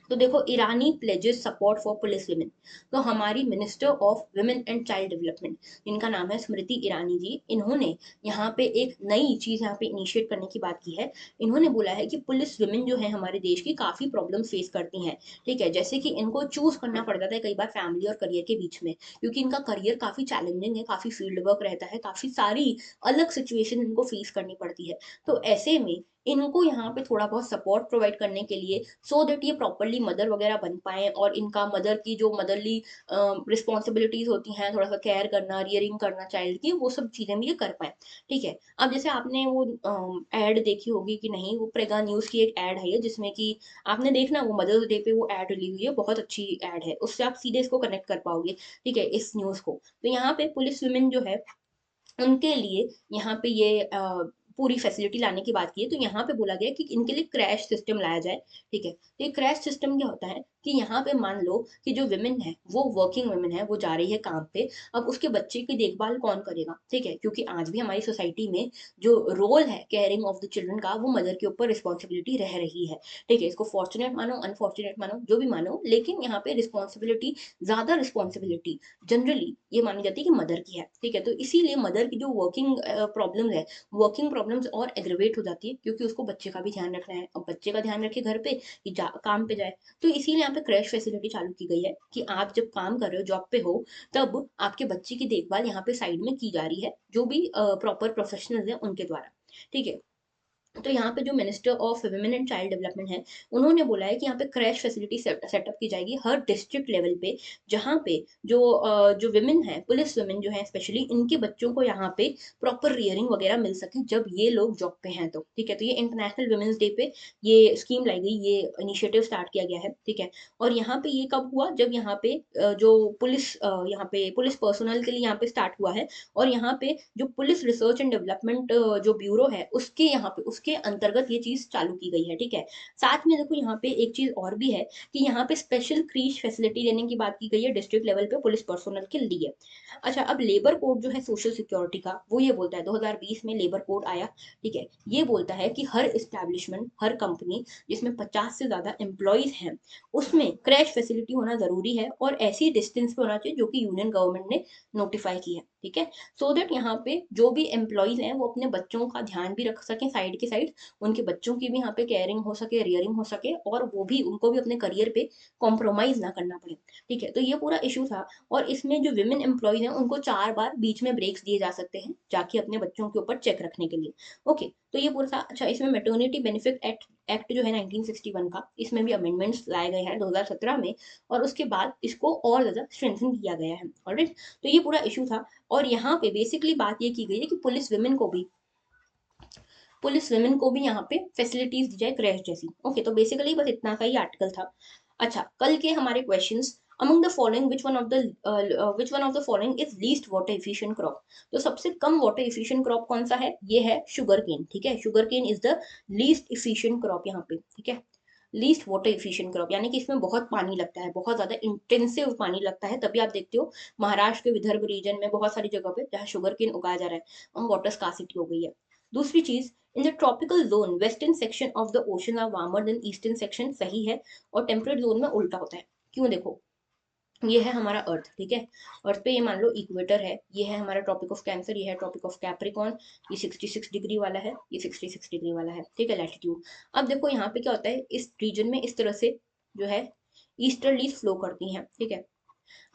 S1: तो देखो Irani pledges support for police women. तो हमारी minister of women and child development, जिनका नाम है स्मृति ईरानी जी, इन्होंने यहाँ पे एक नई चीज यहाँ पे इनिशिएट करने की बात की है। इन्होंने बोला है कि पुलिस वुमेन जो है हमारे देश की काफी प्रॉब्लम फेस करती हैं, ठीक है। जैसे कि इनको चूज करना पड़ जाता है कई बार फैमिली और करियर के बीच में, क्योंकि इनका करियर काफी चैलेंजिंग है, काफी फील्ड वर्क रहता है, काफी सारी अलग सिचुएशन इनको फेस करनी पड़ती है। तो ऐसे में इनको यहाँ पे थोड़ा बहुत सपोर्ट प्रोवाइड करने के लिए, सो दैट ये प्रॉपरली मदर वगैरह बन पाए, और इनका मदर की जो मदरली रिस्पॉन्सिबिलिटीज होती हैं, थोड़ा सा केयर करना, रियरिंग करना चाइल्ड की, वो सब चीजें भी ये कर पाए, ठीक है। अब जैसे आपने वो एड देखी होगी कि नहीं, वो प्रेगा न्यूज की एक एड है, जिसमें कि आपने देखना वो मदर्स डे पे वो एड रिलीज हुई है, बहुत अच्छी एड है, उससे आप सीधे इसको कनेक्ट कर पाओगे, ठीक है, इस न्यूज को। तो यहाँ पे पुलिस वुमेन जो है उनके लिए यहाँ पे ये पूरी फैसिलिटी लाने की बात की है। तो यहाँ पे बोला गया कि इनके लिए क्रैश सिस्टम लाया जाए, ठीक है। तो ये क्रैश सिस्टम क्या होता है कि यहाँ पे मान लो कि जो विमेन है वो वर्किंग वुमेन है, वो जा रही है काम पे, अब उसके बच्चे की देखभाल कौन करेगा, ठीक है, क्योंकि आज भी हमारी सोसाइटी में जो रोल है केयरिंग ऑफ द चिल्ड्रन का, वो मदर के ऊपर रिस्पॉन्सिबिलिटी रह रही है, ठीक है। इसको फॉर्चुनेट मानो, अनफॉर्चुनेट मानो, जो भी मानो, लेकिन यहाँ पे रिस्पॉन्सिबिलिटी, ज्यादा रिस्पॉन्सिबिलिटी जनरली ये मानी जाती है कि मदर की है, ठीक है। तो इसीलिए मदर की जो वर्किंग प्रॉब्लम है, वर्किंग प्रॉब्लम्स और एग्रेवेट हो जाती है, क्योंकि उसको बच्चे का भी ध्यान रखना है, अब बच्चे का ध्यान रखे घर पे कि काम पे जाए। तो इसीलिए यहाँ पे क्रैश फैसिलिटी चालू की गई है कि आप जब काम कर रहे हो, जॉब पे हो, तब आपके बच्चे की देखभाल यहाँ पे साइड में की जा रही है, जो भी प्रॉपर प्रोफेशनल है उनके द्वारा, ठीक है। तो यहाँ पे जो minister of women and child development है, उन्होंने बोला है कि यहाँ पे क्रैश फैसिलिटी सेटअप की जाएगी हर डिस्ट्रिक्ट लेवल पे, जहाँ पे जो विमेन है, पुलिस वुमेन जो है स्पेशली, इनके बच्चों को यहाँ पे प्रॉपर रियरिंग वगैरह मिल सके जब ये लोग जॉब पे हैं, तो ठीक है। तो ये इंटरनेशनल वुमेन्स डे पे ये स्कीम लाई गई, ये इनिशिएटिव स्टार्ट किया गया है, ठीक है। और यहाँ पे ये कब हुआ, जब यहाँ पे जो पुलिस यहाँ पे पुलिस पर्सनल के लिए यहाँ पे स्टार्ट हुआ है, और यहाँ पे जो पुलिस रिसर्च एंड डेवलपमेंट जो ब्यूरो है, उसके यहाँ पे उसके अंतर्गत ये चीज चालू की गई है, ठीक है। साथ में देखो यहाँ पे एक चीज और भी है कि यहाँ पे स्पेशल क्रीच फैसिलिटी देने की बात की गई है डिस्ट्रिक्ट लेवल पे पुलिस पर्सनल के लिए। अच्छा, अब लेबर कोड जो है सोशल सिक्योरिटी का, वो ये बोलता है, 2020 में लेबर कोड आया, ठीक है। ये बोलता है कि हर इस्टेब्लिशमेंट, हर कंपनी जिसमें 50 से ज्यादा एम्प्लॉयज हैं, उसमें क्रैश फैसिलिटी होना जरूरी है, और ऐसी डिस्टेंस पे होना चाहिए जो कि यूनियन गवर्नमेंट ने नोटिफाई की है, ठीक है। सो दैट यहाँ पे जो भी एम्प्लॉयज हैं वो अपने बच्चों का ध्यान भी रख सकें साइड के साइड, उनके बच्चों की भी यहाँ पे केयरिंग हो सके, रियरिंग हो सके, और वो भी, उनको भी अपने करियर पे कॉम्प्रोमाइज ना करना पड़े, ठीक है। तो ये पूरा इशू था, और इसमें जो विमेन एम्प्लॉयज हैं उनको 4 बार बीच में ब्रेक्स दिए जा सकते हैं, जाके अपने बच्चों के ऊपर चेक रखने के लिए। ओके, तो ये पूरा था। अच्छा, इसमें मेटर्निटी बेनिफिट एक्ट जो है 1961 का, इसमें भी अमेंडमेंट्स लाए गए हैं 2017 में, और उसके बाद इसको और ज्यादा स्ट्रेंथन किया गया है, ऑलराइट। तो ये पूरा इशू था, और यहाँ पे बेसिकली बात ये की गई है कि पुलिस वुमेन को भी यहाँ पे फैसिलिटीज दी जाए क्रैश जैसी। ओके, तो बेसिकली बस इतना सा ही आर्टिकल था। अच्छा, कल के हमारे questions, among the following which one of the following is least water efficient crop. तो सबसे कम वाटर एफिशिएंट क्रॉप कौन सा है, ये है शुगर केन, ठीक है। Sugar cane is the least efficient crop यहाँ पे, ठीक है। लीस्ट वाटर एफिशिएंट क्रॉप, यानी कि इसमें बहुत पानी लगता है, बहुत ज्यादा इंटेंसिव पानी लगता है, तभी आप देखते हो महाराष्ट्र के विदर्भ रीजन में बहुत सारी जगह पे जहाँ शुगर केन उगाया जा रहा है, वहाँ वाटर स्कार्सिटी हो गई है। दूसरी चीज, in the tropical zone western section of the ocean are warmer than eastern section, सही है। और टेम्परेट जोन में उल्टा होता है। क्यों? देखो, ये है हमारा अर्थ, ठीक है। अर्थ पे ये मान लो इक्वेटर है, ये है हमारा ट्रॉपिक ऑफ कैंसर, ये है ट्रॉपिक ऑफ कैप्रिकॉन, ये 66 डिग्री वाला है, ये 66 डिग्री वाला है, ठीक है, लैटिट्यूड। अब देखो यहाँ पे क्या होता है, इस रीजन में इस तरह से जो है ईस्टर्लीज फ्लो करती हैं, ठीक है।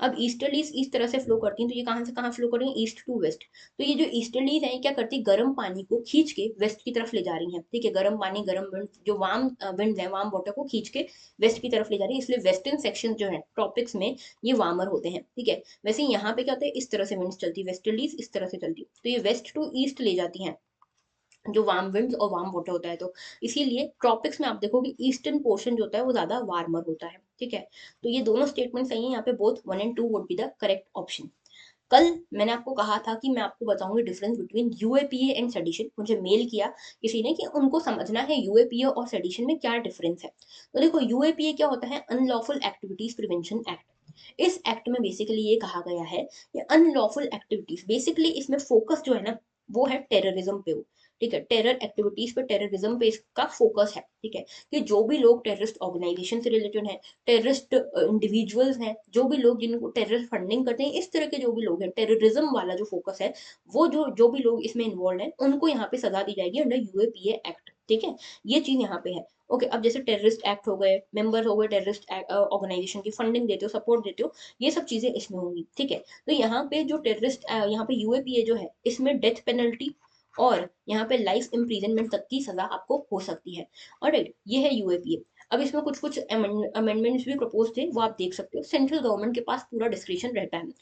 S1: अब ईस्टर्लीज इस तरह से फ्लो करती हैं, तो ये कहाँ से कहाँ फ्लो कर रही हैं, ईस्ट टू वेस्ट। तो ये जो ईस्टर्लीज है ये क्या करती है, गर्म पानी को खींच के वेस्ट की तरफ ले जा रही हैं, ठीक है। गर्म पानी, गर्म विंड, जो वार्म विंड है, वार्म वाटर को खींच के वेस्ट की तरफ ले जा रही है, इसलिए वेस्टर्न सेक्शन जो है ट्रॉपिक्स में ये वार्मर होते हैं, ठीक है। वैसे यहाँ पे क्या होता है, इस तरह से विंड्स चलती है, वेस्टर्लीज इस तरह से चलती है, तो ये वेस्ट टू ईस्ट ले जाती हैं जो वार्म विंड्स और वार्म वाटर होता है। तो इसीलिए ट्रॉपिक्स में आप देखोगे ईस्टर्न पोर्शन जो होता है वो ज्यादा वार्मर होता है, ठीक है। तो ये दोनों स्टेटमेंट सही है, यहाँ पे both 1 and 2 would be the correct option. कल मैंने आपको कहा था कि मैं आपको बताऊंगी difference between UAPA and sedition. मुझे मेल किया किसी ने कि उनको समझना है यूएपीए और सेडिशन में क्या डिफरेंस है। तो देखो, यूएपीए क्या होता है, अनलॉफुल एक्टिविटीज प्रिवेंशन एक्ट। इस एक्ट में बेसिकली ये कहा गया है कि अनलॉफुल एक्टिविटीज, बेसिकली इसमें फोकस जो है ना वो है टेररिज्म पे, हो, ठीक है। टेरर एक्टिविटीज पे, टेररिज्म पे इसका फोकस है, ठीक है। कि जो भी लोग टेररिस्ट ऑर्गेनाइजेशन से रिलेटेड है, टेररिस्ट इंडिविजुअल्स हैं, जो भी लोग जिनको टेररिस्ट फंडिंग करते हैं, इस तरह के जो भी लोग हैं, टेररिज्म वाला जो फोकस है, वो जो भी लोग इसमें इन्वॉल्व हैं उनको यहाँ पे सजा दी जाएगी अंडर यूएपीए एक्ट, ठीक है। ये चीज यहाँ पे है। ओके, अब जैसे टेररिस्ट एक्ट हो गए, मेंबर हो गए टेररिस्ट ऑर्गेनाइजेशन की, फंडिंग देते हो, सपोर्ट देते हो, ये सब चीजें इसमें होंगी, ठीक है। तो यहाँ पे जो टेररिस्ट, यहाँ पे यूएपीए जो है इसमें डेथ पेनल्टी और यहाँ पे लाइफ इम्प्रीजनमेंट तक की सजा आपको हो सकती है। ऑलराइट, ये है यूएपीए। अब इसमें कुछ कुछ अमेंडमेंट्स भी प्रपोज थे, वो आप देख सकते हो। सेंट्रल गवर्नमेंट के पास पूरा डिस्क्रिप्शन रहता है।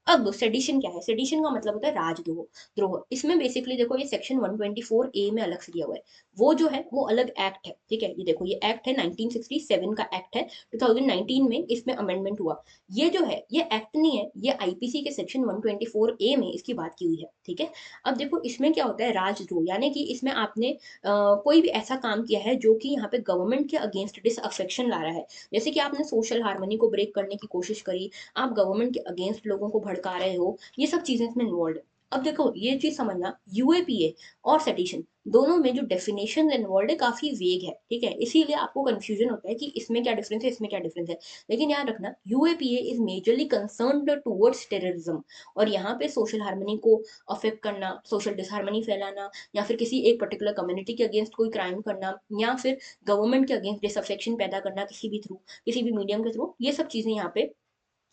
S1: अब सेडिशन क्या है, सेडिशन का मतलब होता है राजद्रोह। द्रोह, इसमें बेसिकली देखो ये सेक्शन 124 ए में अलग से दिया हुआ है, वो जो है वो अलग एक्ट है, ठीक है। ये देखो, ये एक्ट है 1967 का एक्ट है, 2019 में इसमें अमेंडमेंट हुआ। ये जो है ये एक्ट नहीं है, ये आईपीसी के सेक्शन 124 ए में इसकी बात की हुई है, ठीक है। अब देखो इसमें क्या होता है, राजद्रोह, यानी कि इसमें आपने कोई भी ऐसा काम किया है जो कि यहाँ पे गवर्नमेंट के अगेंस्ट डिसअफेक्शन ला रहा है। जैसे कि आपने सोशल हार्मनी को ब्रेक करने की कोशिश करी, आप गवर्नमेंट के अगेंस्ट लोगों को भड़का रहे हो, ये सब चीजें इसमें इन्वॉल्व है। अब देखो ये चीज समझना, यूएपीए और सेडिशन दोनों में जो डेफिनेशन इन्वॉल्व है काफी वेग है, ठीक है। इसीलिए आपको कंफ्यूजन होता है कि इसमें क्या डिफरेंस है, इसमें क्या डिफरेंस है। लेकिन याद रखना, UAPA is majorly concerned towards terrorism, और यहाँ पे सोशल हार्मनी को अफेक्ट करना, सोशल डिसहार्मनी फैलाना, या फिर किसी एक पर्टिकुलर कम्युनिटी के अगेंस्ट कोई क्राइम करना, या फिर गवर्नमेंट के अगेंस्ट डिसअफेक्शन पैदा करना किसी भी थ्रू, किसी भी मीडियम के थ्रू, ये सब चीजें यहाँ पे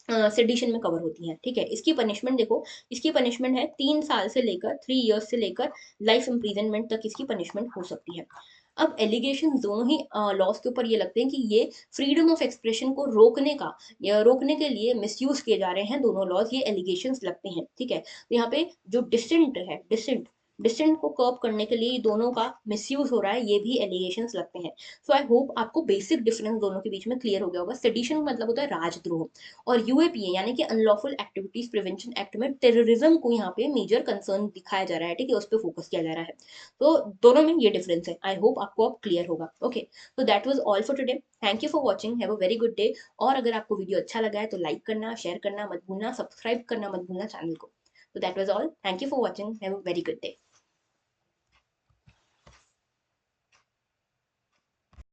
S1: सेडिशन में कवर होती हैं, ठीक है। इसकी पनिशमेंट देखो, इसकी पनिशमेंट है 3 साल से लेकर 3 इयर्स से लेकर लाइफ इम्प्रीजनमेंट तक इसकी पनिशमेंट हो सकती है। अब एलिगेशन दोनों ही लॉस के ऊपर ये लगते हैं कि ये फ्रीडम ऑफ एक्सप्रेशन को रोकने का, या रोकने के लिए मिसयूज किए जा रहे हैं दोनों लॉज, ये एलिगेशंस लगते हैं, ठीक है। तो यहाँ पे जो डिसेंट है, डिसेंट को कर्ब करने के लिए ये दोनों का मिसयूज हो रहा है, ये भी एलिगेशंस लगते हैं। सो आई होप आपको बेसिक डिफरेंस दोनों के बीच में क्लियर हो गया होगा। सेडिशन मतलब होता है राजद्रोह, और यूएपीए यानी कि अनलॉफुल एक्टिविटीज प्रिवेंशन एक्ट में टेररिज्म को यहाँ पे मेजर कंसर्न दिखाया जा रहा है, ठीक है, उस पर फोकस किया जा रहा है। तो दोनों में ये डिफरेंस है। आई होप आपको अब क्लियर होगा। ओके, तो that was all for today. Thank you for watching, have a very good day. और अगर आपको वीडियो अच्छा लगा है तो लाइक करना, शेयर करना मत भूलना, सब्सक्राइब करना मत भूलना चैनल को। तो that was all, thank you for watching, have a very good day.